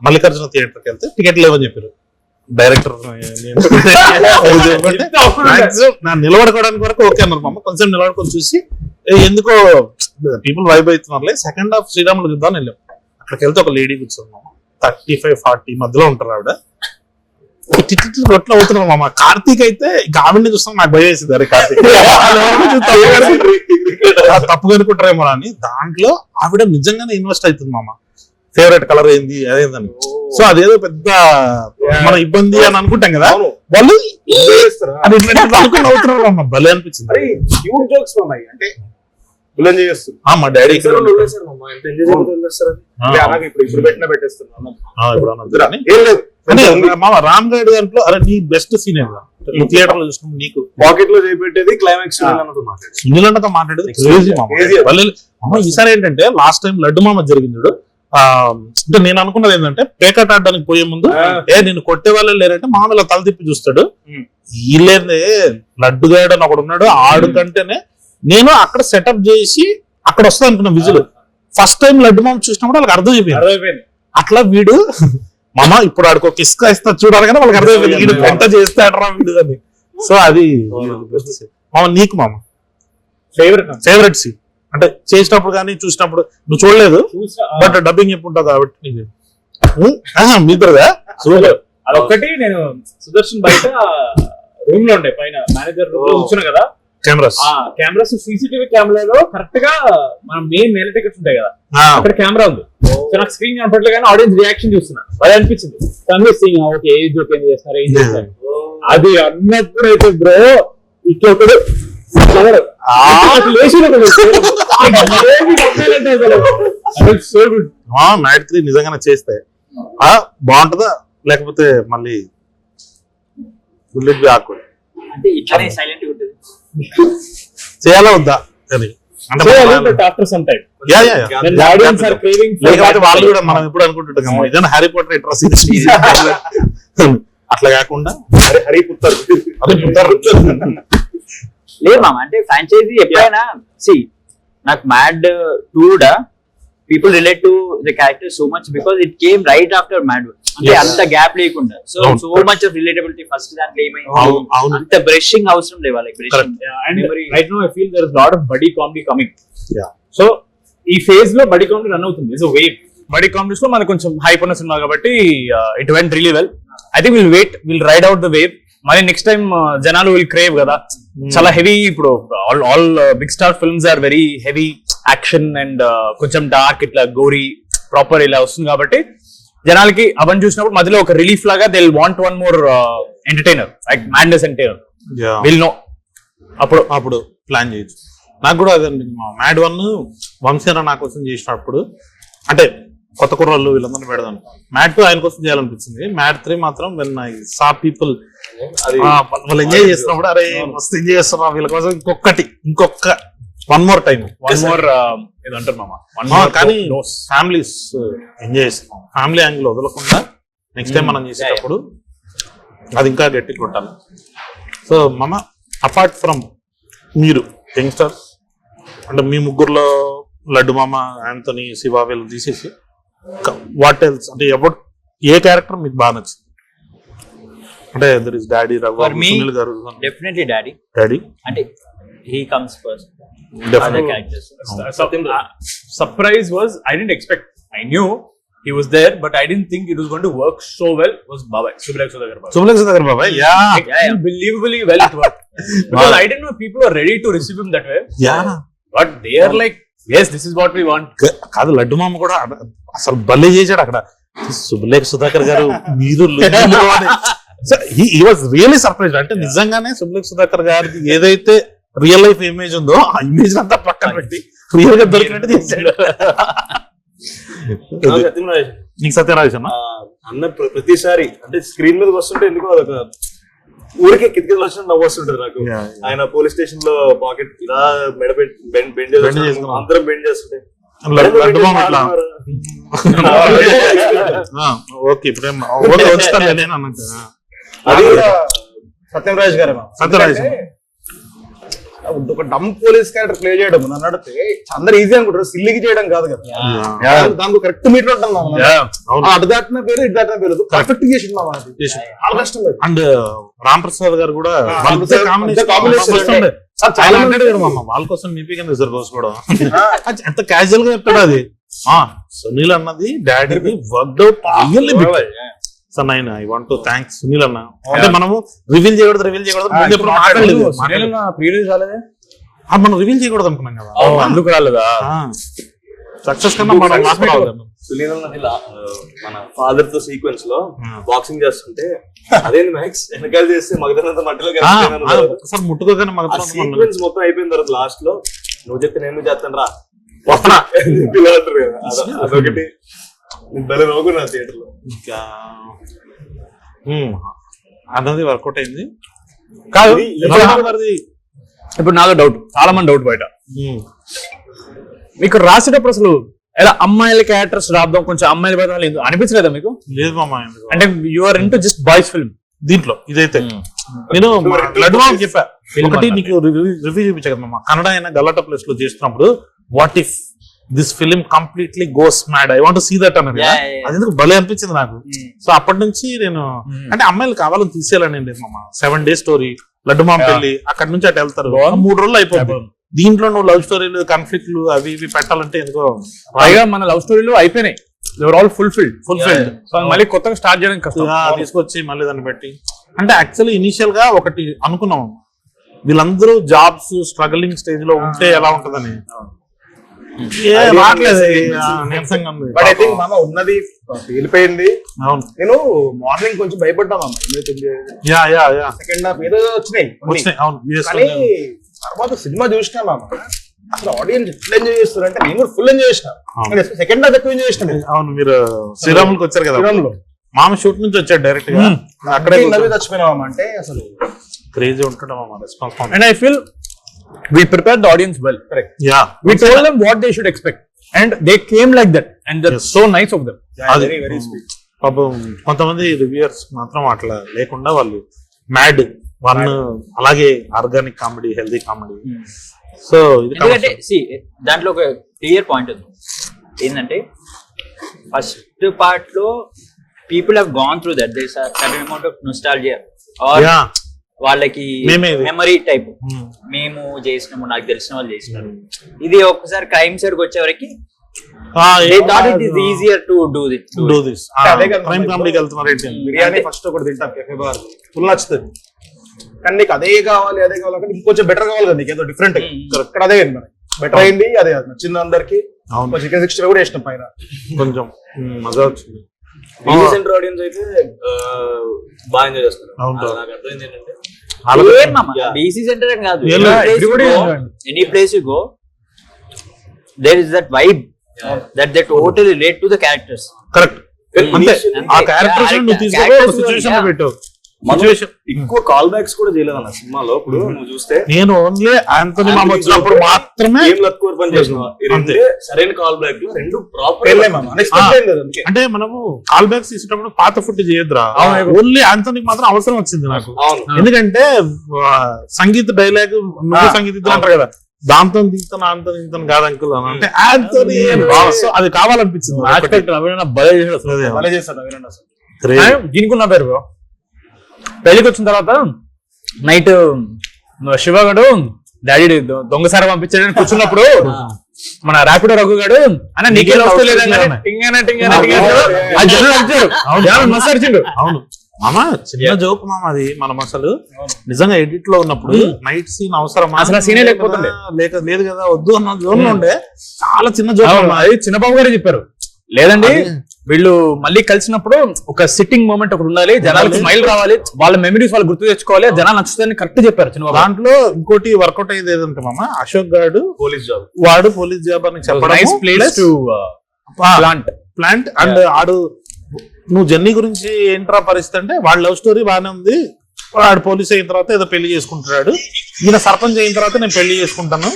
మల్లికార్జున థియేటర్కి వెళ్తే టికెట్ లేవని చెప్పారు డైరెక్టర్. నా నిలబడుకోవడానికి వరకు ఓకే అన్నారు మామ. కొంచెం నిలబడుకొని చూసి ఎందుకో పీపుల్ వైబ్ అవుతున్నారులే, సెకండ్ హాఫ్ శ్రీరాములు చూద్దాం వెళ్ళాం. అక్కడికి వెళ్తే ఒక లేడీ కూర్చోంది మామ, 35-40 మధ్యలో ఉంటారు ఆవిడ. రొట్లు అవుతున్నారు మామ. కార్తీక్ అయితే ఆవిడని చూస్తాం నాకు భయం వేసింది. అరే కార్తీక్ తప్పుగా అనుకుంటారేమో అని. దాంట్లో ఆవిడ నిజంగానే ఇన్వెస్ట్ అవుతుంది మామ. ఫేవరెట్ కలర్ ఏంది అదేందని. సో అదేదో పెద్ద మన ఇబ్బంది అని అనుకుంటాం కదా, వాళ్ళు అవుతున్నారు అమ్మ. భలే అనిపించింది. మా డాడీ మామ రామ్ గైడ్ దాంట్లో అరే నీ బెస్ట్ సీన్ నువ్వు థియేటర్ లో చూసుకున్నావు, నీకు పాకెట్ లో చేపెట్టేది క్లైమాక్స్ సునీలన్నతో మాట్లాడేది క్రేజీ మామ. ఈసారి ఏంటంటే లాస్ట్ టైం లడ్డు మామ జరిగింది. అంటే నేను అనుకున్నది ఏంటంటే పేకట్ ఆడడానికి పోయే ముందు నేను కొట్టే వాళ్ళే లేరంటే మామూలు తల తిప్పి చూస్తాడు. వీళ్ళేదే లడ్డు గాడు అని ఒకడు ఉన్నాడు, ఆడు కంటేనే నేను అక్కడ సెటప్ చేసి అక్కడ వస్తా అనుకున్నా విజులు. ఫస్ట్ టైం లడ్డు మామ చూసినప్పుడు వాళ్ళకి అర్థం అయిపోయింది. అట్లా వీడు మామ ఇప్పుడు ఆడికి ఒక ఇసుక ఇస్తా చూడాలి కానీ వాళ్ళకి అర్థం అయిపోయింది వీడు పెంట చేస్తాడరా వీడు అని. సో అది మామ నీకు మామ ఫేవరెట్ సీన్ అంటే చేసినప్పుడు కానీ చూసినప్పుడు నువ్వు చూడలేదు బట్ డబ్బింగ్ ఎప్పుడు ఉంటుంది కాబట్టి నీకు మీ ఇద్దరుగా అదొక్కటి నేను సుదర్శన్ బయట రూమ్ లో ఉండే పైన మేనేజర్ రూమ్ లో కూర్చున్నా కదా, కెమెరాస్ ఆ కెమెరాస్ CCTV కెమెరాలో కరెక్ట్ గా మనం మెయిన్ నెల టికెట్స్ ఉంటాయి కదా అక్కడ కెమెరా ఉంది. సో నాకు స్క్రీన్ కనపడలేదు కానీ ఆడియన్స్ రియాక్షన్ చూస్తున్నా, అది అనిపించింది కన్విన్సింగ్. ఓకే ఏ జోక్ ఏం చేస్తారు ఏం చేస్తారు అది అన్నప్పుడు అయితే బ్రో ఇక్కడు సో గుడ్. మ్యాడ్ 3 నిజంగానే చేస్తే బాగుంటుందా లేకపోతే మళ్ళీ బుల్లెట్ ఆకుడు అంటే ఇట్లానే సైలెంట్ ఉంటుంది. చేయాలా వద్దా అని అంటే after some time yeah yeah లేకపోతే వాళ్ళు కూడా మనం ఎప్పుడు అనుకుంటుంటాం ఇదన్నా హ్యారీ పాటర్ ఇంట్రెస్ట్ అట్లా కాకుండా హరిపుత్తారు లేదు మామ, అంటే ఫ్రాంచైజీ ఎప్పుడైనా సి నాకు మ్యాడ్ 2 కూడా people relate to the character so much because it came right after Mad. అంటే అంత గ్యాప్ లేకుండా so much of relatability. First దాంట్లో ఏమైంది అంత బ్రషింగ్ అవసరం లేదు వాళ్ళకి. Right now I feel there is lot of buddy comedy coming. Yeah. So ఈ ఫేజ్ లో బడీ కామెడీ రన్ అవుతుంది. It's wave. బడీ కామెడీస్ లో మనకు కొంచెం హైప్ ఉన్న సినిమా కాబట్టి it went really well. I think will ride out the wave. మరి నెక్స్ట్ టైం జనాలు విల్ క్రేవ్ కదా చాలా హెవీ. ఇప్పుడు all big star films are very heavy action and కొంచెం డార్క్ ఇట్లా గోరీ ప్రాపర్ ఇలా వస్తుంది కాబట్టి జనాలకి అవన్నీ చూసినప్పుడు మధ్యలో ఒక రిలీఫ్ లాగా they want one more entertainer like madness entertainer will know. అప్పుడు ప్లాన్ చేయొచ్చు. నాకు కూడా అదండి మ్యాడ్ 1 వంశీన నా కోసం చేసినప్పుడు అంటే కొత్త కుర్రాళ్ళు వీళ్ళందరినీ పెడదాం. మ్యాడ్ 2 ఆయన కోసం చేయాలనిపించింది. మ్యాడ్ 3 మాత్రం వెన్ ఐ సా పీపుల్ వాళ్ళు ఎంజాయ్ చేస్తున్నప్పుడు అరే మస్తు ఎంజాయ్ చేస్తున్నా వీళ్ళ కోసం ఇంకొక వన్ మోర్ టైం ఏదంటారు మామ. కానీ ఫ్యామిలీస్ ఎంజాయ్ చేస్తున్నాం. ఫ్యామిలీ యాంగిల్ వదలకుండా నెక్స్ట్ టైం మనం చేసేటప్పుడు అది ఇంకా గట్టి కొట్టాలి. సో మామ అపార్ట్ ఫ్రమ్ మీరు యంగ్స్టర్స్ అంటే మీ ముగ్గురులో లడ్డు మామ, యాంథనీ, శివ వీళ్ళు తీసేసి వాట్ ఎల్స్ అంటే ఏ క్యారెక్టర్ మీకు బాగా నచ్చింది? అంటే there is daddy, Raghu, Sunil garu. Definitely daddy అంటే he comes first. Other characters. Surprise was I didn't expect. I knew he was there, but I didn't think it was going to work so well. Was Babai Subhlekh Sudhakar Babai. Yeah, unbelievably well it worked. Because I didn't know people were ready to receive him that way. Yeah, but they are like, yes, this is what we want. కాదు లడ్డు మామ కూడా అసలు భలే చేశాడు అక్కడ. సుబ్లేఖ్ సుధాకర్ గారు మీరు he was really surprised. అంటే నిజంగానే సుబ్లేఖ్ సుధాకర్ గారికి ఏదైతే రియల్ లైఫ్ ఇమేజ్ ఉందో ఆ ఇమేజ్ అంతా పక్కన పెట్టి రియల్ గా దొరికినట్టు చేశాడు. నీకు సత్యరాజ్ అన్న ప్రతిసారి అంటే స్క్రీన్ మీద వస్తుంటే ఎందుకో అదొక ఊరికే కిటికీ వచ్చిన నవ్వు వస్తుంటది నాకు. ఆయన పోలీస్ స్టేషన్ లో పాకెట్ ఇలా బెండ్ చేసుకుంటాం, అందరం బెండ్ చేస్తుంటే ఓకే ఇప్పుడేం అది సత్యరాజ్ గారు. సత్యరాజ్ ఒక డమ్ పోలీస్ క్యారెక్టర్ ప్లే చేయడం నన్ను అడిగితే అందరు ఈజీ అనుకుంటారు, సిల్లికి చేయడం కాదు కదా. దానికి కరెక్ట్ మీటర్ ఉంటాం అటు దాటిన పేరు ఇటు దాటిన పేరు పర్ఫెక్ట్ చేసింది చాలా కష్టం. అండ్ రామ్ ప్రసాద్ గారు కూడా చాలా అంటాడు కదా మామ వాళ్ళ కోసం మీపీ కింద రిజర్వ్ చేసుకోవడం ఎంత క్యాజువల్ గా చెప్తాడు. అది సునీల్ అన్నది డాడీకి work out really big. So nine I want to thanks Sunil anna. అంటే మనము రివీల్ చేయకూడదు మనం రివీల్ చేయకూడదు అనుకున్నాం కదా, అందుకు రాలేదా సక్సెస్ కన్నా మనం మాట్లాడగలం. సునీల్ మన ఫాదర్ తో సీక్వెన్స్ లో బాక్సింగ్ చేస్తుంటే అదేంటి మ్యాక్స్ వెనకాల చేస్తే మగదనంత మట్టిలో ఒకసారి ముట్టుకోగానే సీక్వెన్స్ మొత్తం అయిపోయిన తర్వాత లాస్ట్ లో నువ్వు చెప్తే నేను చేస్తాను రా అదొకటి భలే నవ్వుకున్నా థియేటర్ లో. అన్నది వర్కౌట్ అయింది కాదు. ఇప్పుడు నాదో డౌట్, చాలా మంది డౌట్ బయట మీకు రాసేటప్పుడు అసలు ఎలా అమ్మాయిల క్యారెక్టర్స్ రాద్దాం కొంచెం అమ్మాయిల బయట అనిపించలేదా మీకు? లేదు మామ, అంటే you are into just boys film దీంట్లో. ఇదైతే నేను లడ్డు మామ చెప్పా ఒకటి నీకు రివ్యూ చూపించా కదా మామ, కన్నడ అయినా గలాటా ప్లేస్ లో చేస్తున్నప్పుడు what if this film completely goes mad I want to see that అన్నది. అది ఎందుకు భలే అనిపించింది నాకు. సో అప్పటి నుంచి నేను అంటే అమ్మాయిలు కావాలని తీసేయాలని మామ. 7 days స్టోరీ లడ్డు మామ పెళ్లి, అక్కడ నుంచి అటు వెళ్తారు 3 రోజులు అయిపోతుంది. దీంట్లో నువ్వు లవ్ స్టోరీలు కాన్ఫ్లిక్ట్లు అవి ఇవి పెట్టాలంటే ఎందుకో పైగా మన లవ్ స్టోరీలు అయిపోయినాయి. They were all fulfilled so మళ్ళీ కొత్తగా స్టార్ట్ చేయడానికి కష్టం. తీసుకొచ్చి మళ్ళీ దాన్ని పెట్టి అంటే యాక్చువల్లీ ఇనిషియల్ గా ఒకటి అనుకున్నాం, వీళ్ళందరూ జాబ్స్ స్ట్రగలింగ్ స్టేజ్ లో ఉంటే ఎలా ఉంటదని. బట్ ఐ థింక్ మామ ఉన్నది వెళ్ళిపోయింది. అవును, నేను మార్నింగ్ కొంచెం భయపడ్డా మామ, సెకండ్ హాఫ్ ఏదో వచ్చినాయి కానీ తర్వాత సినిమా చూసినా మామ అసలు ఆడియన్స్ ఎట్లా ఎంజాయ్ చేస్తారు అంటే నేను కూడా ఫుల్ ఎంజాయ్ చేసిన. సెకండ్ హాఫ్ ఎక్కువ ఎంజాయ్ చేసిన. అవును, మీరు శ్రీరాములకు వచ్చారు కదా, మామ షూట్ నుంచి వచ్చాడు డైరెక్ట్ గా, అక్కడే చచ్చిపోయినా అంటే అసలు క్రేజీ ఉంటాడు మామ response. And I feel we prepared the audience well. Correct. Yeah, we told them what they should expect and they came like that and that's so nice of them. Very very sweet. పాపం కొంతమంది reviewers మాత్రం అట్లా లేకుండా వాళ్ళు Mad one అలాగే organic comedy, healthy comedy. So ఎందుకంటే దాంట్లో ఒక క్లియర్ పాయింట్ ఉంది ఏంటంటే ఫస్ట్ పార్ట్ లో people have gone through that there is a certain amount of nostalgia or వాళ్ళకి మెమరీ టైప్, మేము చేసినాము, నాకు తెలిసిన వాళ్ళు చేసినారు. ఇది ఒక్కసారి క్రైమ్ సైడ్ వచ్చే వరకు easier to do this crime కామెడీకి వెళ్తున్నారు. బిర్యానీ ఫస్ట్ ఒకటి తింటాం కెఫే బార్, ఫుల్ నచ్చుతుంది, కానీ నీకు అదే కావాలి అంటే ఇంకొంచెం బెటర్ కావాలి కదా, నీకు ఏదో డిఫరెంట్. ఇక్కడ అదే బెటర్ అయింది, అదే నచ్చింది అందరికి. చికెన్ 60 కూడా వేసినాం పైన, కొంచెం మజా వచ్చింది. సెంటర్ ఆడియన్స్ అయితే బాగా ఎంజాయ్ చేస్తారు. నాకు అర్థమైంది ఏంటంటే బీసీ సెంటర్ అని కాదు, any place you go there is that vibe that they totally relate to the characters. Correct, అంతే. ఆ క్యారెక్టర్స్ నువ్వు తీసుకో, ఒక సిచువేషన్ లో పెట్టు. ఎక్కువ కాల్ బ్యాక్స్ కూడా చేయలేదు అన్న సినిమాలో. ఇప్పుడు నువ్వు చూస్తే నేను ఓన్లీ ఆంథోనీ మామ వచ్చినప్పుడు మాత్రమే పని చేసిన సరైన కాల్ బ్యాక్ లో రెండు ప్రాపర్. అంటే మనము కాల్ బ్యాక్స్ తీసేటప్పుడు పాత ఫుడ్ చేయొద్దురా, ఓన్లీ ఆంథోనీకి మాత్రం అవసరం వచ్చింది నాకు. ఎందుకంటే సంగీత డైలాగ్ సంగీత అంటారు కదా, దాంతో దిగుతాను అంతో దిగుతాను కాదు అంకుల్ అని అంటే ఆంథోనీ అది కావాలనిపించింది. దీనికి ఉన్న పేరు పెళ్లికి వచ్చిన తర్వాత నైట్ శివగాడు డాడీ దొంగసారి పంపించాడని కూర్చున్నప్పుడు మన ర్యాపిడో రఘు గాడు అన్న నీకే వస్తలేదండి. అవును మామ, చిన్న జోక్ మామ అది. మనం అసలు నిజంగా ఎడిట్ లో ఉన్నప్పుడు నైట్ సీన్ అవసరం అసలు సీనే లేకపోతుండే లేదు కదా, వద్దు అన్న జోన్ లో ఉండే. చాలా చిన్న జోక్ అది చిన్నబాబు గారే చెప్పారు. లేదండి వీళ్ళు మళ్ళీ కలిసినప్పుడు ఒక సిట్టింగ్ మూమెంట్ ఒకటి ఉండాలి, జనాలకు స్మైల్ రావాలి, వాళ్ళ మెమరీస్ వాళ్ళు గుర్తు తెచ్చుకోవాలి, జనాలు నచ్చుతాయని కరెక్ట్ చెప్పారు చిన్నబాబు. దాంట్లో ఇంకోటి వర్కౌట్ అయ్యేది ఏదంటే మామ, అశోక్ గారు పోలీస్ జాబ్, వాడు పోలీస్ జాబ్ అని చెప్పడం ప్లాంట్ అండ్ ఆడు నువ్వు జర్నీ గురించి ఏంట్రా పరిస్థితి అంటే వాడు లవ్ స్టోరీ బాగానే ఉంది, వాడు పోలీస్ అయిన తర్వాత ఏదో పెళ్లి చేసుకుంటున్నాడు, ఈయన సర్పంచ్ అయిన తర్వాత నేను పెళ్లి చేసుకుంటాను.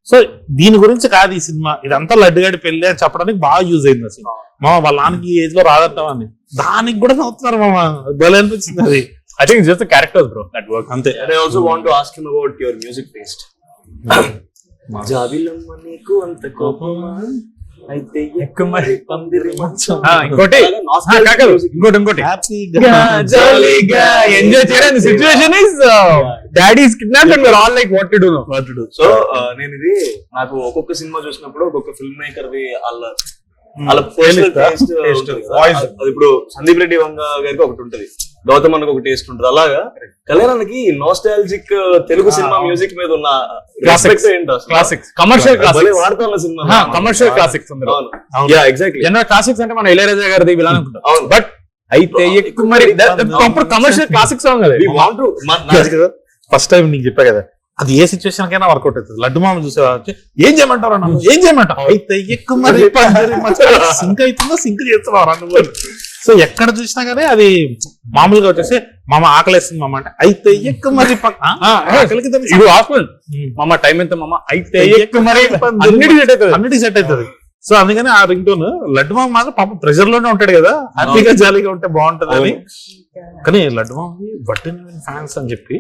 సో దీని గురించి కాదు ఈ సినిమా, ఇదంతా లడ్డుగాడి పెళ్లి అని చెప్పడానికి బాగా యూజ్ అయింది అసలు. మామ వాళ్ళ నాన్నకి ఏజ్ లో రాదంటాం అని దానికి కూడా నవ్వుతున్నారు మామ, భలే అనిపించింది అది. I think it's just the characters, bro, that work. అంతే. And I also want to ask him about your music taste. జాబిలమ్మ నీకు అంత కోపమా అయితే ఎక్కుమరి పందిరి మంచం. ఇంకోటి జాలీగా ఎంజాయ్ చేయడానికి situation is daddy is kidnapped and we are all like what to do now. So నేను ఇది నాకు ఒక్కొక్క సినిమా చూసినప్పుడు ఒక్కొక్క ఫిల్మ్ మేకర్ ది వాళ్ళ పర్సనల్ టేస్ట్ వాయిస్. ఇప్పుడు సందీప్ రెడ్డి వంగ గారికి ఒకటి ఉంటది, గౌతమ్ అన్నకు ఒక టేస్ట్ ఉంటది. అలాగా కళ్యాణానికి నోస్టాలజిక్ తెలుగు సినిమా మ్యూజిక్ మీద ఉన్న క్లాసిక్స్, కమర్షియల్ క్లాసిక్స్ వాడుతున్న cinema, commercial classics. Exactly general classics అంటే మన ఇళయరాజా గారిది ఇలా అనుకుంటాం, బట్ అయితే ఎక్కువ మరి కమర్షియల్ క్లాసిక్ సాంగ్ అది. ఫస్ట్ టైం నీకు చెప్పా కదా, అది ఏ సిచ్యువేషన్ కైనా వర్కౌట్ అవుతుంది. లడ్డు మామ చూసేవా, ఏం చేయమంటారు అన్న, ఏం చేయమంటావు అయితే ఎక్కువ మరి సింక్ అవుతుందో సింక్ చేస్తున్నావు నువ్వు. సో ఎక్కడ చూసినా కానీ అది మామూలుగా వచ్చేసి మామ ఆకలేస్తుంది మామ అంటే అయితే ఎక్కువ మరి మామ టైం ఎంత మామ అయితే అన్నిటికీ సెట్ అవుతుంది. సో అందుకని ఆ రింగ్ టోన్ లడ్డు మామ మాత్రం పాప ప్రెషర్ లోనే ఉంటాడు కదా, హ్యాపీగా జాలీగా ఉంటే బాగుంటది అని. కానీ లడ్డు మామకి బట్టి ఫ్యాన్స్ అని చెప్పి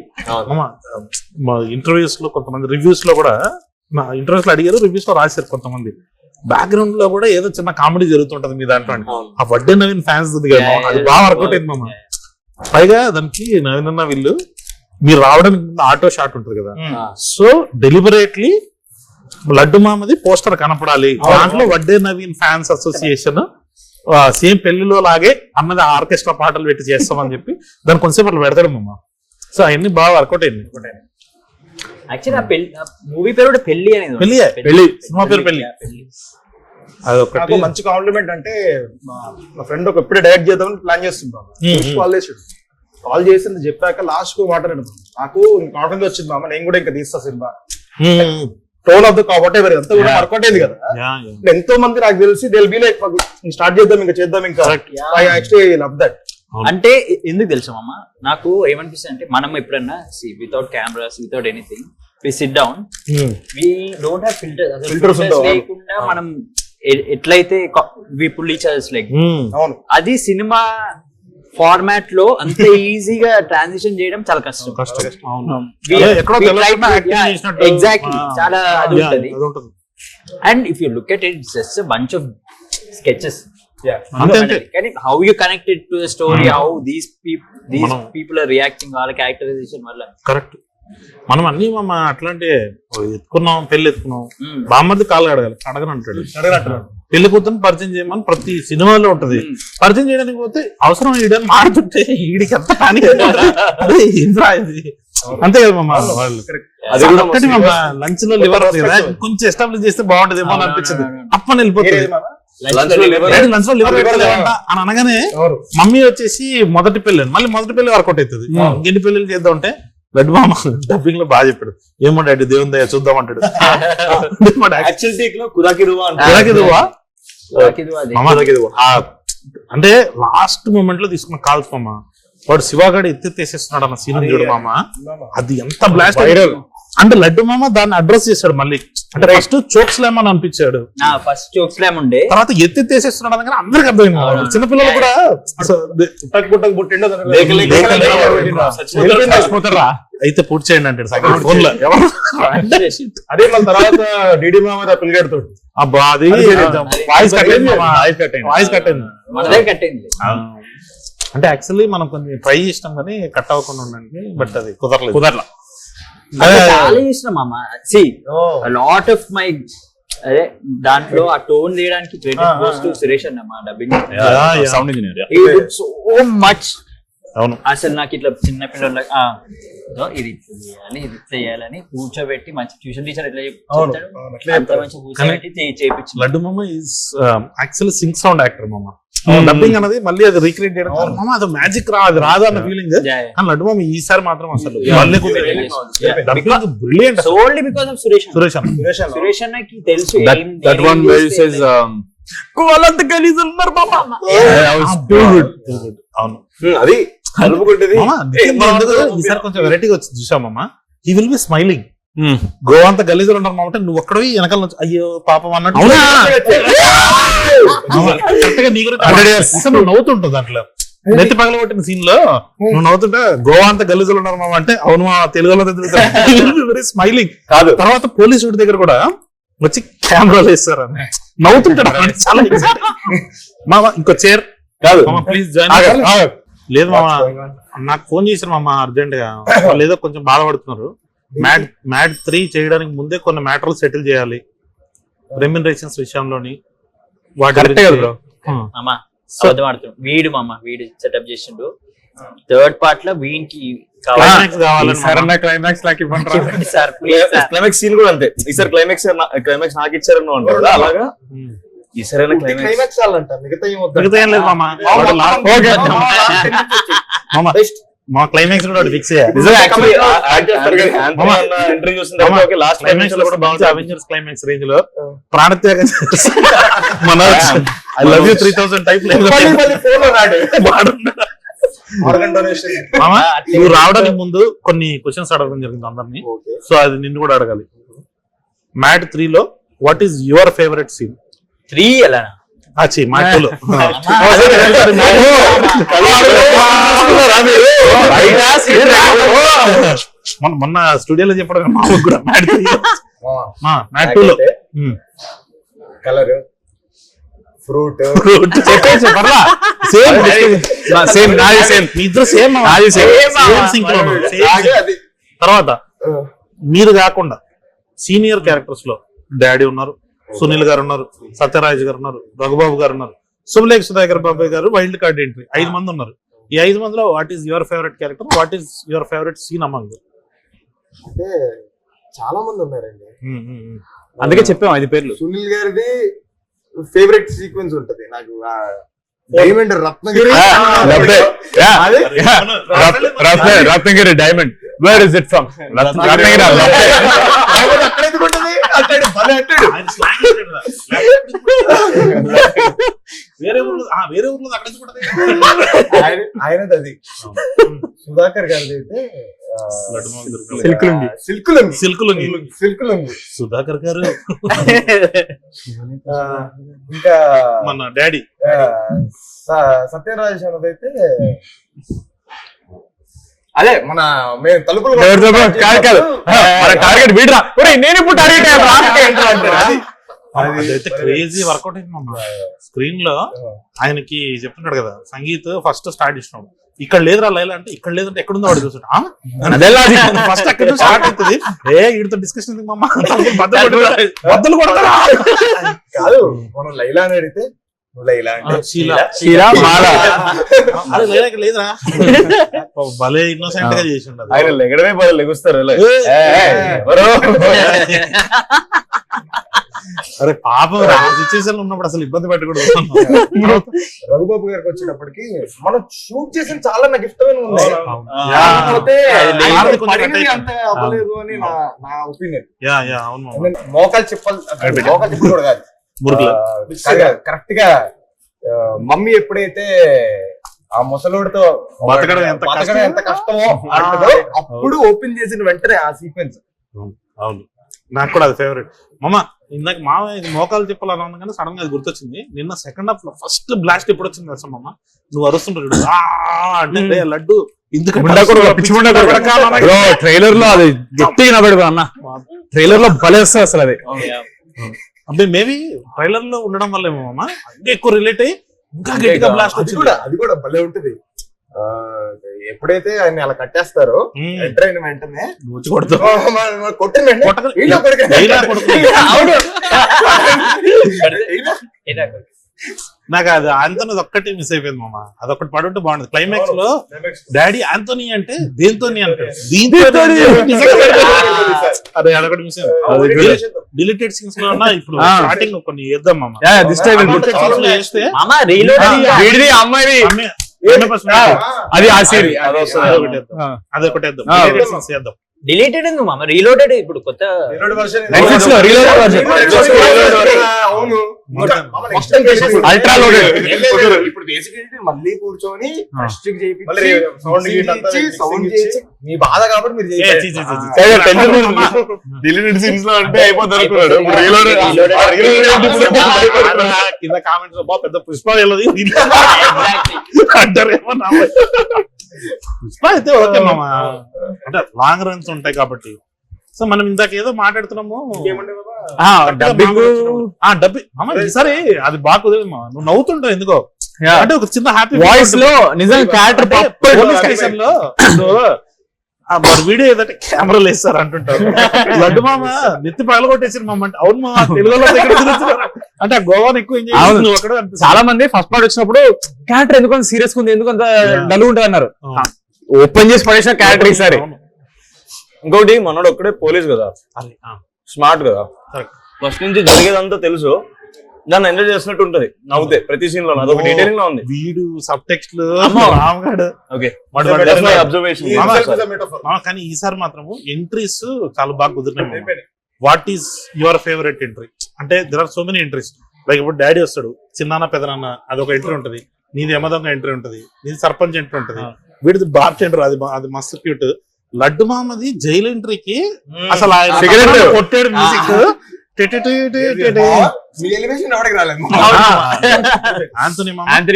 మా ఇంటర్వ్యూస్ లో కొంతమంది రివ్యూస్ లో కూడా ఇంటర్వ్యూస్ లో అడిగారు, రివ్యూస్ లో రాశారు కొంతమంది. బ్యాక్గ్రౌండ్ లో కూడా ఏదో చిన్న కామెడీ జరుగుతుంటది మీ దాంట్లో. ఆ వడ్డే నవీన్ ఫ్యాన్స్ ఉంది కదా, అది బాగా వర్కౌట్ అయింది మామ. పైగా దానికి నవీన్ అన్న వీళ్ళు మీరు రావడానికి ఆటో షాట్ ఉంటుంది కదా, సో డెలిబరేట్లీ లడ్డు మామది పోస్టర్ కనపడాలి, దాంట్లో Vadde Naveen fans association same పెళ్లిలో లాగే అన్నది ఆర్కెస్ట్రా పాటలు పెట్టి చేస్తామని చెప్పి దాని కొంచెంసేపు అట్లా పెడతాడు మామ. సో అవన్నీ బాగా వర్కౌట్ అయింది. యాక్చువల్లీ ఆ పెళ్లి మూవీ పేరు కూడా పెళ్లి అనేది పెళ్లి సినిమా పేరు పెళ్లి. అదొకటి నాకు మంచి కాంప్లిమెంట్ అంటే మా ఫ్రెండ్ ఒక ఎప్పుడే డైరెక్ట్ చేద్దామని ప్లాన్ చేస్తుంటాను. కాల్ చేసాడు, కాల్ చేసింది చెప్పాక లాస్ట్ కు మాట్లాడాను. నాకు కాన్ఫిడెన్స్ వచ్చింది మామ, నేను కూడా ఇంకా తీస్తా సినిమా. టోన్ ఆఫ్ ద కాబట్టి అంతా కూడా వర్కౌట్ అయింది కదా. ఎంతో మంది నాకు తెలిసి దిల్ బి లైక్ స్టార్ట్ చేద్దాం ఇంకా ఐ యాక్చువల్లీ లవ్ దట్. అంటే ఎందుకు తెలుసా మామ, నాకు ఏమనిపిస్తుంది అంటే మనం ఎప్పుడన్నా without cameras without anything we sit down, we don't have filters లేకుండా మనం ఎట్లయితే we pull each others like, అది సినిమా ఫార్మాట్ లో అంత ఈజీగా ట్రాన్సిషన్ చేయడం చాలా కష్టం. ఎగ్జాక్ట్లీ, చాలా అది ఉంటది. And if you look at it just bunch of sketches, కానీ how you connected to the story, how these people are reacting, వాళ్ళ క్యారెక్టరైజేషన్ వల్ల. కరెక్ట్. మనం అన్ని అట్లాంటి ఎత్తుకున్నాం, పెళ్లి ఎత్తుకున్నాం, బామ్మది కాళ్ళు అడగని అంటాడు. పెళ్లి కూతురు పరిచయం చేయమని ప్రతి సినిమాలో ఉంటది. పరిచయం చేయడానికి పోతే అవసరం ఈడని మారుతుంటే ఈడికి ఎంత కానీ అంతే కదా మమ్మ. వాళ్ళు లంచ్ లో లివర్ కొంచెం ఎస్టాబ్లిష్ చేస్తే బాగుంటదేమో అని అనిపించింది. అప్పని వెళ్ళిపోతుంది లంచ్ లో లివర్ అని అనగానే మమ్మీ వచ్చేసి మొదటి పెళ్లి, మళ్ళీ మొదటి పెళ్లి వర్కౌట్ అవుతుంది. ఇంకెన్ని పెళ్లి చేద్దాం అంటే లడ్డు మామ డబ్బింగ్ లో బాగా చెప్పాడు, ఏమో డాడీ దేవుని దయ చూద్దాం అంటాడు. అంటే లాస్ట్ మూమెంట్ లో తీసుకున్న కాల్స్ మామ, వాడు శివగాడు ఎత్తేసేస్తున్నాడు అన్న సీన్ చూడు మామ, అది ఎంత బ్లాస్ట్ అంటే లడ్డు మామ దాన్ని అడ్రస్ చేశాడు మళ్ళీ. అంటే ఫస్ట్ చోక్ స్లామ్ అని అనిపించాడు, ఫస్ట్ చోక్ స్లామ్ ఉండే, తర్వాత ఎత్తేసేస్తున్నాడు అనగానే అందరికి అర్థమైంది. చిన్నపిల్లలు కూడా చచ్చిపోతారా అయితే పూర్తి చేయండి అంటాడు ఫోన్ లో. అదే మన తర్వాత డిడి మామ పిల్లగాడుతాడు, అబ్బా అది వాయిస్ కట్ అయింది. అంటే యాక్చువల్లీ మనం కొంచెం ట్రై చేసినాం కానీ కట్ అవ్వకుండా ఉండడానికి, బట్ అది కుదరలా. చాలా ఇష్టం మామ. సి లాట్ ఆఫ్ మై అదే దాంట్లో ఆ టోన్ తీయడానికి సురేష్ అన్న మా dubbing sound engineer so much. అవును, అసలు నాకు ఇట్లా చిన్న పిల్లలకి ఇది చేయాలి ఇది చేయాలని కూర్చోబెట్టి మంచి ట్యూషన్ టీచర్ ఎట్లా చెప్తాడు మంచి కూర్చోబెట్టి చేయించు. లడ్డు మామ is actually Singh sound actor మామ. డబ్బింగ్ అనేది మళ్ళీ అది రీక్రియేట్ చేయడం మామ, అది మ్యాజిక్ రాదు అన్న ఫీలింగ్. కానీ లడ్డు మామ ఈసారి మాత్రం అసలు brilliant. Only because of Suresh అన్నకి తెలుసు that one where he says కోలంత గలీజ్ ఉన్నారు బాబా. అవును, అది ఈసారి కొంచెం వెరైటీగా వచ్చి చూసామమ్మా. He will be smiling. Goa అంతా గలీజులు ఉంటారు అంటే నువ్వు ఒక్కడవి వెనకాల నుంచి అయ్యో పాపం అన్నట్టు నువ్వు నవ్వుతుంటావు. దాంట్లో నెత్తి పగలగొట్టిన సీన్ లో నువ్వు నవ్వుతుంటే గోవా అంతా గలీజులు ఉన్నారు మామ అంటే అవును మా తెలుగులో వెరీ స్మైలింగ్ కాదు. తర్వాత పోలీసు వాడి దగ్గర కూడా వచ్చి కెమెరాలు వేస్తారు అని నవ్వుతుంటాడు చాలా. మామ ఇంకో చైర్ కాదు ప్లీజ్ జాయిన్. లేదు మామ, నాకు ఫోన్ చేశారు మామ అర్జెంట్ గా, వాళ్ళు ఏదో కొంచెం బాధపడుతున్నారు. మ్యాడ్ 3 చేయడానికి ముందే కొన్ని మ్యాటర్లు సెటిల్ చేయాలి రెమ్యునరేషన్స్ విషయంలోని. వీడు సెటప్ చేసిండు థర్డ్ పార్ట్ లో వీనికి క్లైమాక్స్ సీన్ కూడా అంతే. ఈసారి క్లైమాక్స్ నాకు ఇచ్చారని అంటారు అలాగా. ఈసారి క్లైమాక్స్ చాలంట, మిగతా ఏం లేదు మామ. మా క్లైమాక్స్ కూడా ఫిక్స్ అవెంజర్స్ క్లైమాక్స్ రేంజ్ లో ప్రాణత్యాగం మన ఐ లవ్ యూ 3000 టైప్ నువ్వు రావడానికి ముందు కొన్ని క్వశ్చన్స్ అడగడం జరిగింది అందరినీ. సో అది నిన్ను కూడా అడగాలి. మ్యాడ్ 3 లో what is your favourite scene? 3 ఎలా మాటలు మొన్న స్టూడియోలో చెప్పడం మాకు కూడా మ్యాడ్ 2 లో కలర్ ఫ్రూట్ చెప్పేసి పర్లా సేమ్ మీ ఇద్దరు సేమ్ సింక్ లో. తర్వాత మీరు కాకుండా సీనియర్ క్యారెక్టర్స్ లో డాడీ ఉన్నారు, సునీల్ గారు ఉన్నారు, సత్యరాజ్ గారు ఉన్నారు, రఘుబాబు గారు ఉన్నారు. సుమలేఖ సుధాకర్ బాబాయ్ గారు వైల్డ్ కార్డ్ ఎంట్రీ 5 మంది ఉన్నారు. ఈ 5 మందిలో what is your favourite character, what is your favourite scene among? అంటే చాలా మంది ఉన్నారండి, అందుకే చెప్పాం 5 పేర్లు. సునీల్ గారిది ఫేవరెట్ సీక్వెన్స్ ఉంటది నాకు, diamond Ratnagiri Ratnagiri diamond, where is it from? Ratnagiri వేరే ఊర్లో అక్కడ ఆయనది అది. సుధాకర్ గారిది అయితే సిల్కులుంగి. సుధాకర్ గారు ఇంకా మన డాడీ సత్యరాజేష్ అన్నది అయితే అదే మన మేము తలుపులు టార్గెట్ వీడరా, నేను ఇప్పుడు టార్గెట్. అదైతే క్రేజీ వర్కౌట్ అయింది మన స్క్రీన్ లో. ఆయనకి చెప్తున్నాడు కదా సంగీత్ ఫస్ట్ స్టార్ట్ చేసినాడు, ఇక్కడ లేదురా లైలా అంటే ఇక్కడ లేదంటే ఎక్కడుందో వాడు చూసాడు. ఫస్ట్ అక్కడ స్టార్ట్ అవుతుంది, వీడితో డిస్కషన్ బద్దలు కొడతారా కాదు. మనం లైలా అని అడిగితే లైలా అంటే అది లైలా లేదురా, భలే ఇన్నోసెంట్ గా చేసిండు. ఆయన లెగడమే లెగుస్తారు. అరే పాపం సిచ్యువేషన్ ఉన్నప్పుడు అసలు ఇబ్బంది పెట్టకూడదు. రఘుబాబు గారికి వచ్చేటప్పటికి మనం షూట్ చేసిన చాలా నాకు ఇష్టమైన ఉన్నాయి, అంత అవ్వలేదు అని నా ఒపీనియన్. మోకాలు చెప్పలు కూడా కాదు, కరెక్ట్ గా మమ్మీ ఎప్పుడైతే ఆ ముసలోడితో బతకడం ఎంత కష్టమో అంటదో అప్పుడు ఓపెన్ చేసిన వెంటనే ఆ సీక్వెన్స్. అవును, నాకు కూడా అది ఫేవరెట్. మామ ఇందాక మామ ఇది మోకాలు చెప్పాలన్నా కానీ సడన్ గా అది గుర్తొచ్చింది. నిన్న సెకండ్ హాఫ్ లో ఫస్ట్ బ్లాస్ట్ ఎప్పుడు వచ్చింది తెలుసా మామ? నువ్వు అరుస్తుంటాడు అంటే లడ్డు ట్రైలర్ లో అది గట్టిగా నవ్వాడు అన్న, ట్రైలర్ లో భలే వస్తుంది అసలు అది. అంటే మేబీ ట్రైలర్ లో ఉండడం వల్ల ఏమో మామ ఇంకా ఎక్కువ రిలేట్ అయ్యి ఇంకా గట్టిగా బ్లాస్ట్ వచ్చింది. అది కూడా భలే ఉంటది. ఎప్పుడైతే ఆయన అలా కట్టేస్తారో ఎంటర్ అయిన వెంటనే కొట్టిన నాకు అది ఆంటోనీ ఒక్కటి మిస్ అయిపోయింది మామ, అదొకటి పడుంటే బాగుండదు. క్లైమాక్స్ లో డాడీ ఆంటోనీ అంటే దేంతోని అంటే దీంతో అదే అదొకటి మిస్ అయింది. డిలీటెడ్ సీన్స్ లో ఉన్నా ఇప్పుడు స్టార్టింగ్ కొన్ని వేద్దాం మామ, వేస్తే అమ్మాయి అది ఆ సీరీ అదొకటి వేద్దాం. డిలీటెడ్ ఎందుకు మామ, రీలోడెడ్ ఇప్పుడు కొత్త అల్ట్రా లోడెడ్. ఇప్పుడు బేసిక్ మళ్ళీ కూర్చొని సౌండ్ చేసి మీ బాధ కాబట్టి మీరు డిలీటెడ్ సీన్స్ లో అంటే అయిపోతారు. కింద కామెంట్స్ లో పెద్ద పుష్ప అంటారేమో. పుష్ప అయితే ఓకే మామ, అంటే లాంగ్ రన్స్ ఉంటాయి కాబట్టి. సో మనం ఇందాక ఏదో మాట్లాడుతున్నాము డబ్బింగ్. ఈసారి అది బాగా కుదిరింది మా, నువ్వు నవ్వుతుంటావు ఎందుకో, అంటే ఒక చిన్న హ్యాపీ వాయిస్ లో నిజంగా క్యారెక్టర్ పోలీస్ స్టేషన్ లో మరి వీడియో ఏదంటే కెమెరాలు వేస్తారు అంటుంటారు. లడ్డు మామ నెత్తి పగలగొట్టేసారు మామ అంటే అవును మామ తెలుగులో అంటే ఆ గోవాని ఎక్కువ ఎంజాయ్. చాలా మంది ఫస్ట్ పార్ట్ వచ్చినప్పుడు క్యారెక్టర్ ఎందుకంత సీరియస్ ఉంది, ఎందుకంత డల్ ఉంటుంది అన్నారు. ఓపెన్ చేసి పడేసిన క్యారెక్టర్ ఈసారి. ఇంకోటి మనోడు ఒక్కడే పోలీస్ కదా, స్మార్ట్ కదా, ఫస్ట్ నుంచి జరిగేదంతా తెలుసు, దాన్ని ఎంజాయ్ చేసినట్టు ఉంటది నవ్వుతే ప్రతి సీన్ లో. అదొక డీటెయిలింగ్ లో ఉంది. వీడు సబ్ టెక్స్ట్ అబ్జర్వేషన్. కానీ ఈసారి మాత్రము ఎంట్రీస్ చాలా బాగా కుదిరినాయి. What is your favourite entry అంటే there are so many entries. Like ఇప్పుడు డాడీ వస్తాడు, చిన్నాన్న పెదనాన్న అదొక ఎంట్రీ ఉంటది, నీది యమదొంగ ఎంట్రీ ఉంటది, నీది సర్పంచ్ ఎంట్రీ ఉంటది, వీడిది బార్చ్ ఎంట్రీ అది మస్తు క్యూట్. లడ్డు మామది జైలు ఎంట్రీకి అసలు ఆయన కొట్టాడు మ్యూజిక్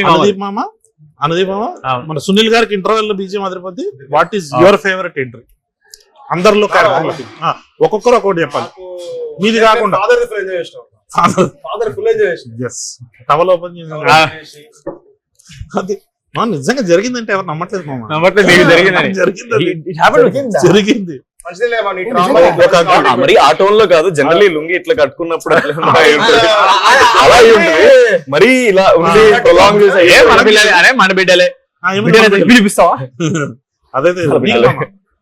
అనుదీప్ మామ మన సునీల్ గారికి ఇంటర్వెల్ లో బీజం అదిరిపోద్ది. What is your favourite entry అందరిలో? ఒక్కొక్కరు ఒక్కొక్కటి చెప్పాలి, మీది కాకుండా. టవల్ ఓపెన్ చేసి అది నిజంగా జరిగిందంటే ఎవరు నమ్మట్లేదు మామ. జరిగింది. జరిగింది మంచిదేలేమా నీ మరి ఆ టోన్ లో కాదు, జనరల్లీ లుంగి ఇట్లా కట్టుకున్నప్పుడు అట్లా ఉంటుంది. అలా ఉంటుంది మరి ఇలా ఉండి ప్రొలాంగ్ చేసే మన పిల్లలే అరే మన బిడ్డలే పిలిపిస్తావా? అదే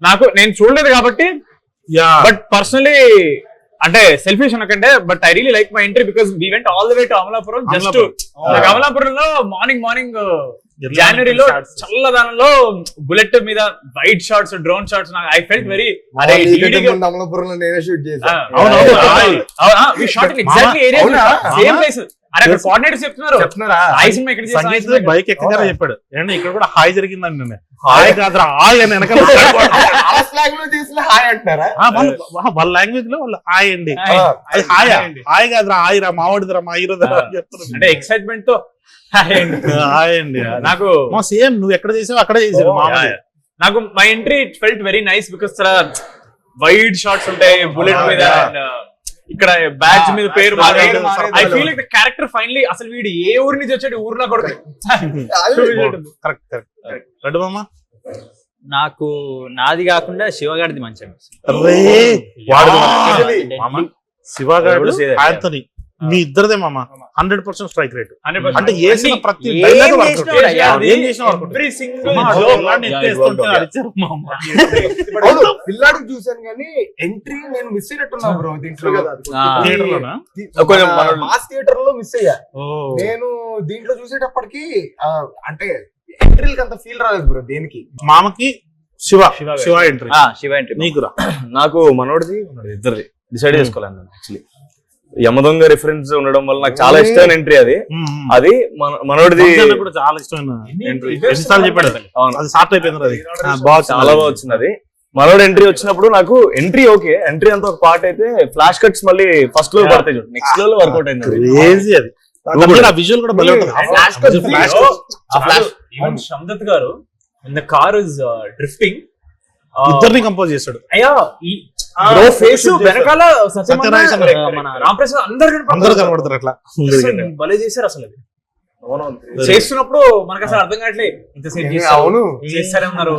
నాకు నేను చూడలేదు కాబట్టి, బట్ పర్సనలీ అంటే సెల్ఫిష్ అనకంటే, but I really like my entry because we went all the way to Amalapuram. జస్ట్ అమలాపురంలో మార్నింగ్ జనవరిలో చల్లదనంలో బుల్లెట్ మీద white shots, drone shots, I felt very అమలాపురంలో నేనే షూట్ చేశాను. కోఆర్డినేటర్స్ చెప్తున్నారు బైక్ ఎక్కగానే చెప్పాడు ఏంటంటే ఇక్కడ కూడా హాయ్ జరిగిందండి. నేను హాయ్ కాదురా హాయ్ అని వెనకాల వాళ్ళ లాంగ్వేజ్ లో వాళ్ళు హాయ్ అండి, అది హాయ్ హాయ్ కాదురా హాయ్ రా మావాడిదిరా మా హీరో చెప్తున్నారు. అంటే ఎక్సైట్మెంట్ తో హాయ్ అండి. నాకు సేమ్ నువ్వు ఎక్కడ చేసావు అక్కడే చేసావు. నాకు my entry felt very nice because చాలా వైడ్ షాట్స్ ఉంటాయి బుల్లెట్ మీద, ఇక్కడ బ్యాచ్ మీద పేరు I feel like the character finally అసలు వీడు ఏ ఊరి నుంచి వచ్చాడు ఊర్లో కొడుకు. నాకు నాది కాకుండా శివగాడిది మంచి శివగాడు ఆంథనీ మీ ఇద్దరిదే మామ 100% స్ట్రైక్ రేట్. అంటే వేసిన ప్రతి పిల్లాడికి చూసాను కానీ ఎంట్రీ నేను మిస్ అయినట్టున్నా బ్రో. దీంట్లో మాస్ థియేటర్ లో మిస్ అయ్యా నేను. దీంట్లో చూసేటప్పటికి అంటే ఎంట్రీలకి అంత ఫీల్ రాలేదు బ్రో. దేనికి మామకి శివ ఎంట్రీ, శివ ఎంట్రీ నీకు నాకు మనోడిది ఇద్దరిది డిసైడ్ చేసుకోవాలి యాక్చువల్లీ. యమదొంగ రిఫరెన్స్ ఉండడం వల్ల నాకు చాలా ఇష్టమైన ఎంట్రీ అది. అది మనోడిది కూడా చాలా ఇష్టమైన ఎంట్రీ. చెప్పాడు అది సార్ట్ అయిపోయింది, అది చాలా బాగా వచ్చింది. అది మనోడు ఎంట్రీ వచ్చినప్పుడు నాకు ఎంట్రీ ఓకే, ఎంట్రీ అంతా ఒక పార్ట్ అయితే ఫ్లాష్ కట్స్ మళ్ళీ ఫస్ట్ లో పడతాయి చూడు, నెక్స్ట్ లో వర్కౌట్ అయింది. అది విజువల్ కూడా భలే ఉంటుంది. శందత్ గారు in the car is drifting ఇద్దరిని కంపోజ్ చేశాడు. అయ్యా ఫేస్ వెనకాల మన రామప్రసాద్ అందరు కనబడతారు అట్లా భలే చేశారు. అసలు అది చేస్తున్నప్పుడు మనకు అసలు అర్థం కావట్లేదు ఇంతసేపు చేస్తారే ఉన్నారు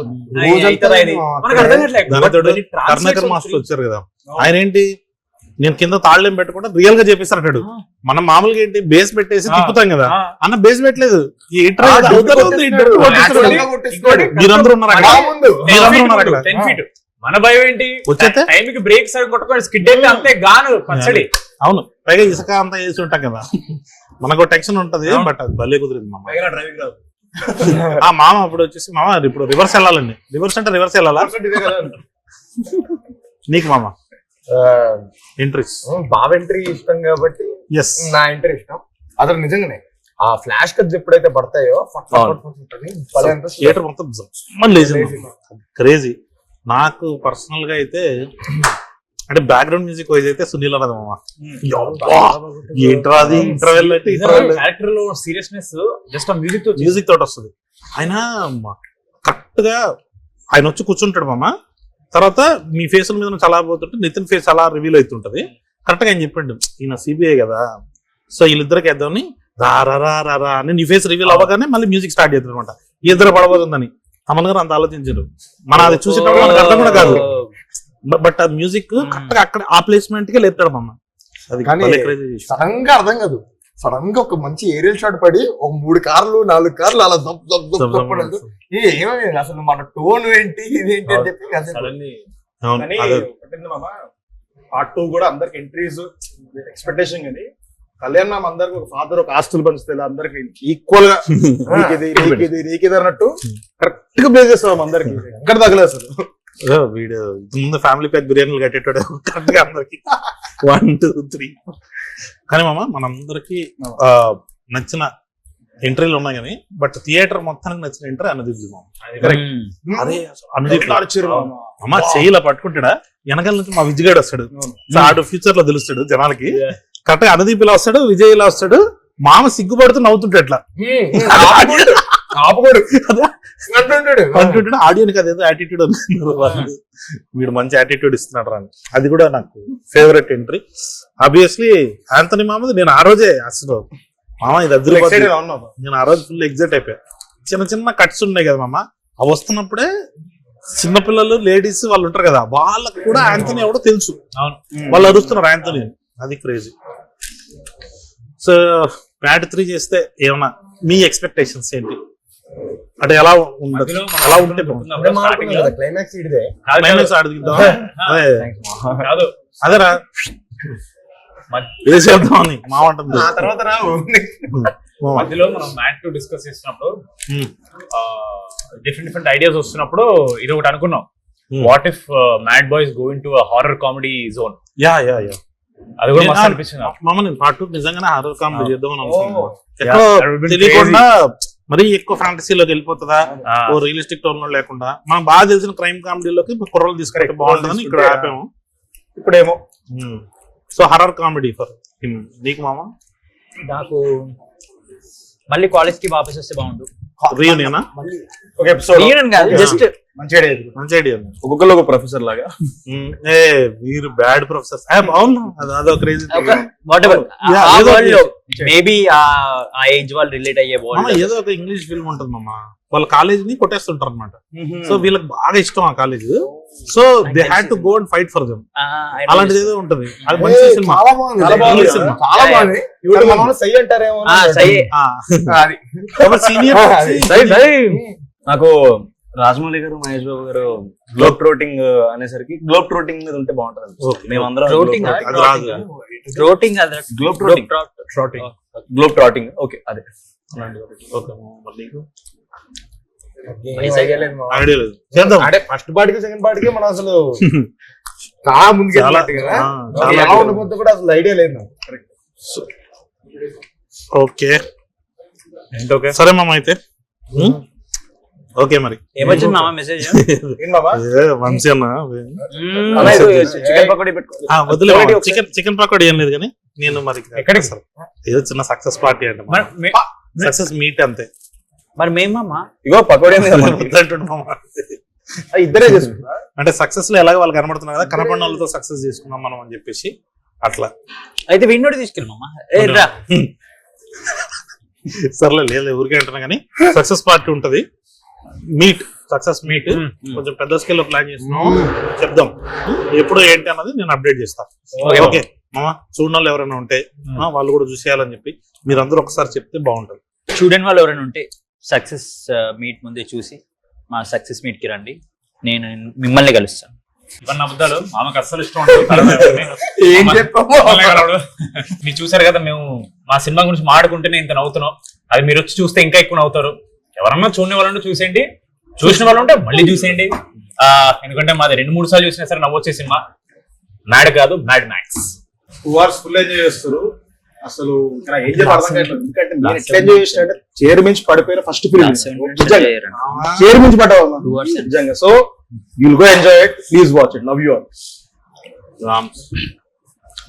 మనకు అర్థం కావట్లేదు. కర్ణాకర్ మాస్టర్ వచ్చారు కదా, ఆయన ఏంటి నేను కింద తాళ్ళేం పెట్టకుండా రియల్ గా చేపిస్తారు అంటాడు. మనం మామూలుగా ఏంటి బేస్ పెట్టేసి తిప్పుతాం కదా, అన్న బేస్ పెట్టలేదు. మీరందరూ ఉన్నారు అక్కడ. మన భయం ఏంటి వచ్చేస్తే టైంకి బ్రేక్స్ కొట్టుకొని స్కిడ్ అయితే అంతే గాను పచ్చడి. అవును, పైగా ఇసుక అంతా వేసి ఉంటాం కదా, మనకు టెన్షన్ ఉంటది. బట్ అది భలే కుదిరింది మామ. డ్రైవింగ్ రాదు మామ ఇప్పుడు వచ్చేసి మామ ఇప్పుడు రివర్స్ వెళ్ళాలండి. రివర్స్ అంటే రివర్స్ వెళ్ళాలా నీకు మామ? ఎంట్రీస్ బాబు ఎంట్రీ ఇష్టం కాబట్టి నా ఎంట్రీ ఇష్టం. అసలు నిజంగానే ఆ ఫ్లాష్ కట్స్ ఎప్పుడైతే పడతాయో థియేటర్ మొత్తం క్రేజీ. నాకు పర్సనల్ గా అయితే అంటే బ్యాక్గ్రౌండ్ మ్యూజిక్ వైజ్ అయితే సునీల్ అన్నది మామ. ఏంట్రా అది ఇంటర్వెల్ అయితే క్యారెక్టర్ లో సీరియస్నెస్ జస్ట్ మ్యూజిక్ తోటి వస్తుంది. ఆయన కరెక్ట్ గా ఆయన వచ్చి కూర్చుంటాడు మామ. తర్వాత మీ ఫేస్ మీద చాలా పోతుంటే నితిన్ ఫేస్ అలా రివీల్ అవుతుంటది. కరెక్ట్ గా ఆయన చెప్పండి ఈయన సిబిఐ కదా, సో వీళ్ళిద్దరికి వేద్దామని రా రా రా రా అని నీ ఫేస్ రివీల్ అవ్వగానే మళ్ళీ మ్యూజిక్ స్టార్ట్ చేస్తారు అనమాట. ఇద్దరు పడబోతుందని అమన్ గారు అంత ఆలోచించారు. మన అది చూసేటప్పుడు మనకు అర్థం కూడా కాదు, బట్ ఆ మ్యూజిక్ కరెక్ట్ గా అక్కడ ఆ ప్లేస్మెంట్ కి లేపుతాడు మమ్మ. అది సడన్ గా అర్థం కాదు, సడన్ గా ఒక మంచి ఏరియల్ షాట్ పడి ఒక 3 కార్లు 4 కార్లు అలా ఏమైంది అసలు మన టోన్ ఏంటి ఇదేంటి అని చెప్పి పార్ట్ 2 కూడా అందరికి ఎంట్రీస్ ఎక్స్పెక్టేషన్ కానీ కళ్యాణ్ మ్యామ్ అందరికి ఒక ఫాదర్ ఒక ఆస్తులు పంచుతుంది అందరికి ఈక్వల్ గా నీకిది అన్నట్టు కరెక్ట్ గా ప్లే చేస్తాం అందరికి ఎక్కడ తగలేదు అసలు. వీడియో ముందు ఫ్యామిలీ ప్యాక్ బిర్యానీలు కట్టేటాడు కరెక్ట్ గా అందరికి 1 2 3. కానీ మామ మనందరికి నచ్చిన ఎంట్రీలు ఉన్నాయి కానీ బట్ థియేటర్ మొత్తానికి నచ్చిన ఎంట్రీ అనుదీప్ మామ. అదే అనుదీప్ అమ్మ చెయ్యిలా పట్టుకుంటాడా వెనకాల నుంచి మా విజయ్ గడు వస్తాడు. ఆడు ఫ్యూచర్ లో తెలుస్తాడు జనాలకి. కరెక్ట్ గా అనుదీప్ ఇలా వస్తాడు, విజయ్ ఇలా వస్తాడు. మామ సిగ్గుపడుతూ నవ్వుతుంటాడు అట్లా అంటుంటాడు. ఆడియోనికి అదేదో యాటిట్యూడ్ అనుకున్నారు, వీడు మంచి యాటిట్యూడ్ ఇస్తున్నాడు అని. అది కూడా నాకు ఫేవరెట్ ఎంట్రీ. ఆబ్వియస్లీ ఆంథనీ మామది. నేను ఆ రోజే అసలు మామ ఇది అదిరిపోతుంది, నేను ఆ రోజు ఫుల్ ఎగ్జైట్ అయిపోయా. చిన్న చిన్న కట్స్ ఉన్నాయి కదా మామ, అవి వస్తున్నప్పుడే చిన్నపిల్లలు లేడీస్ వాళ్ళు ఉంటారు కదా, వాళ్ళకు కూడా యాంథనీ ఎవడో తెలుసు. అవును. వాళ్ళు అరుస్తున్నారు యాంథనీ, అది క్రేజీ. సో మ్యాడ్ 3 చేస్తే ఏమన్నా మీ ఎక్స్పెక్టేషన్స్ ఏంటి? అంటే ఎలా ఉండదు, ఎలా ఉంటే క్లైమాక్స్ ఇదే క్లైమాక్స్ ఆడుతుందా? అదే కాదు అదేరా వేసేద్దామని మా ఉంటుంది. ఆ తర్వాత రావు. మధ్యలో మనం మ్యాట్ 2 డిస్కస్ చేసినప్పుడు డిఫరెంట్ ఐడియాస్ వస్తున్నప్పుడు ఇది ఒకటి అనుకున్నాం, what if mad boys going to horror comedy zone. Yeah అది కూడా మస్తు అనిపించింది. మామ నేను పార్ట్ 2 నిజంగానే హారర్ కామెడీ చేద్దామని అనుకున్నాను. తెలియకుండా మరీ ఎక్కువ ఫ్యాంటసీలోకి వెళ్ళిపోతుందా, ఓ రియలిస్టిక్ టోన్ లో లేకుండా మనం బాగా తెలిసిన క్రైమ్ కామెడీలోకి కుర్రలు తీసుకుంటే బాగుంటుందని ఇక్కడ ఆపాము. ఇప్పుడేమో so horror comedy for him. నీకు మామ? నాకు మళ్ళీ కాలేజ్ కి వాపస్ వస్తే బాగుండు. రీయూనియనా? ఒక ఎపిసోడ్ రీయూనియన్ కాదు, జస్ట్ మంచి ఐడియా. మంచి ఐడియా. ఒక్కొక్కరు ఒక ప్రొఫెసర్ లాగా. మీరు బ్యాడ్ ప్రొఫెసర్స్ అవును, అదో క్రేజీ. వాటెవర్ Yeah, ఆ ఏదో వరల్డ్ లో మేబీ ఆ ఏజ్ వాళ్ళు రిలేట్ అయ్యే వరల్డ్. ఏదో ఒక ఇంగ్లీష్ ఫిల్మ్ ఉంటుంది మామ, వాళ్ళ కాలేజ్ ని కొట్టేస్తుంటారు అనమాట. సో వీళ్ళకి బాగా ఇష్టం ఆ college, so they had to go and fight for them. అలాంటిది ఏదో ఉంటది, అది మంచి సినిమా, చాలా బాగుంది. చాలా బాగుంది సినిమా. చాలా బాగుంది. ఇప్పుడు మనం సై అంటారేమో. అది సీనియర్ నాకు రాజమౌళి గారు, మహేష్ బాబు గారు గ్లోబ్ ట్రోటింగ్ అనేసరికి గ్లోబ్ ట్రోటింగ్ మీద ఉంటే బాగుంటుంది. Okay. మేమందరం Trotting అది రాదు. ట్రోటింగ్ గ్లోబ్ ట్రోటింగ్, గ్లోబ్ ట్రాటింగ్. ఓకే, అదే ఓకే మరి నీకు ఐడియా లేదు మామ. ఐడియా లేదు, చేద్దాం. అంటే ఫస్ట్ పార్టీకి సెకండ్ పార్టీకి మనం అసలు చాలా ముందుకు వెళ్ళినట్టు కదా. చాలా ఎలా ఉండబోతుందో కూడా అసలు ఐడియా లేదు నాకు. ఓకే సరే మామ అయితే. ఓకే మరి ఏమొచ్చింది మామ మెసేజ్? ఏం బాబా? వంశీ అన్న చికెన్ పకోడీ పెట్టుకో. వదిలే చికెన్ పకోడీ ఏం లేదు కానీ నేను మరి ఎక్కడికి సార్ ఏదో చిన్న సక్సెస్ పార్టీ అంటే సక్సెస్ మీట్ అంతే. మరి మేమమ్మా ఇగో పకోడీ వద్దంటుండు మామ. ఇద్దరే చేసుకుంటా. అంటే సక్సెస్ లో ఎలాగో వాళ్ళు కనబడుతున్నారు కదా, కనపడిన వాళ్ళతో సక్సెస్ చేసుకున్నాం మనం అని చెప్పేసి అట్లా. అయితే విన్నోడి తీసుకెళ్ళమమ్మా. రా సర్లే లేదు ఊరికే అంటున్నా కానీ సక్సెస్ పార్టీ ఉంటది, మీట్ సక్సెస్ మీట్ కొంచెం పెద్ద స్కేల్ లో ప్లాన్ చేస్తున్నాం, చెప్దాం ఎప్పుడు ఏంటి అన్నది నేను అప్డేట్ చేస్తాను. ఓకే మామ, చూడని వాళ్ళు ఎవరైనా ఉంటే వాళ్ళు కూడా చూసేయాలని చెప్పి మీరందరూ ఒకసారి చెప్తే బాగుంటది. చూడని వాళ్ళు ఎవరైనా ఉంటే సక్సెస్ మీట్ ముందే చూసి మా సక్సెస్ మీట్ కి రండి, నేను మిమ్మల్ని కలుస్తాను. ఇవన్నీ అబద్ధాలు, మామకు అస్సలు ఇష్టం ఉండదు. ఏం చెప్పాము? మీరు చూసారు కదా, మేము మా సినిమా గురించి మాట్లాడుకుంటేనే ఇంత నవ్వుతున్నాం, అది మీరు వచ్చి చూస్తే ఇంకా ఎక్కువ నవ్వుతారు. ఎవరన్నా చూడని వాళ్ళంటే చూసేయండి, చూసిన వాళ్ళు ఉంటే మళ్ళీ చూసేయండి. ఎందుకంటే మాది 2-3 సార్లు చూసినా సరే నవ్వొచ్చే సినిమా. మ్యాడ్ కాదు, mad max. 2 hours full enjoy చేస్తారు. అసలు ఇక్కడ ఏం చేయాలో అర్థం కావట్లేదు. ఎందుకంటే నేను ఎట్లా ఎంజాయ్ చేసినట్టే చైర్ మించి పడిపోయిన ఫస్ట్ ఫిల్మ్ చైర్ మించి పడ్డావు నిజంగా. So you'll go enjoy it, please watch it, love you all.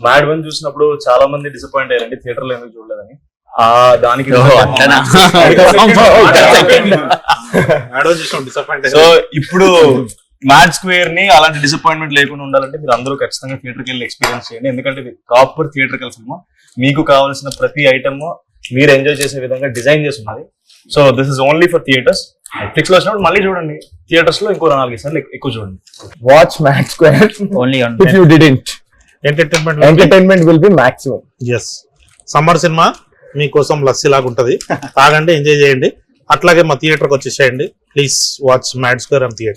Mad 1 చూసినప్పుడు చాలా మంది డిసప్పాయింట్ అయ్యారండి, థియేటర్ లో ఎందుకు చూడలేదని. దానికి సో ఇప్పుడు మ్యాడ్ స్క్వేర్ ని అలాంటి డిసప్పాయింట్మెంట్ లేకుండా ఉండాలంటే మీరు అందరూ ఖచ్చితంగా థియేటర్కి వెళ్ళి ఎక్స్పీరియన్స్ చేయండి. ఎందుకంటే ఇది ప్రాపర్ థియేటర్కల్ సినిమా, మీకు కావాల్సిన ప్రతి ఐటమ్ మీరు ఎంజాయ్ చేసే విధంగా డిజైన్ చేసి ఉన్నది. So this is only for theatres. Netflix లో వచ్చినప్పుడు మళ్ళీ చూడండి, థియేటర్స్ లో ఇంకో 4 సార్లు ఎక్కువ చూడండి. Watch Mad Square only if you didn't. Entertainment will be maximum. Yes, summer సినిమా మీకోసం లస్సీ లాగా ఉంటది, తాగండి, ఎంజాయ్ చేయండి. అట్లాగే మా థియేటర్కి వచ్చేసేయండి. Please watch Mad square and theatre.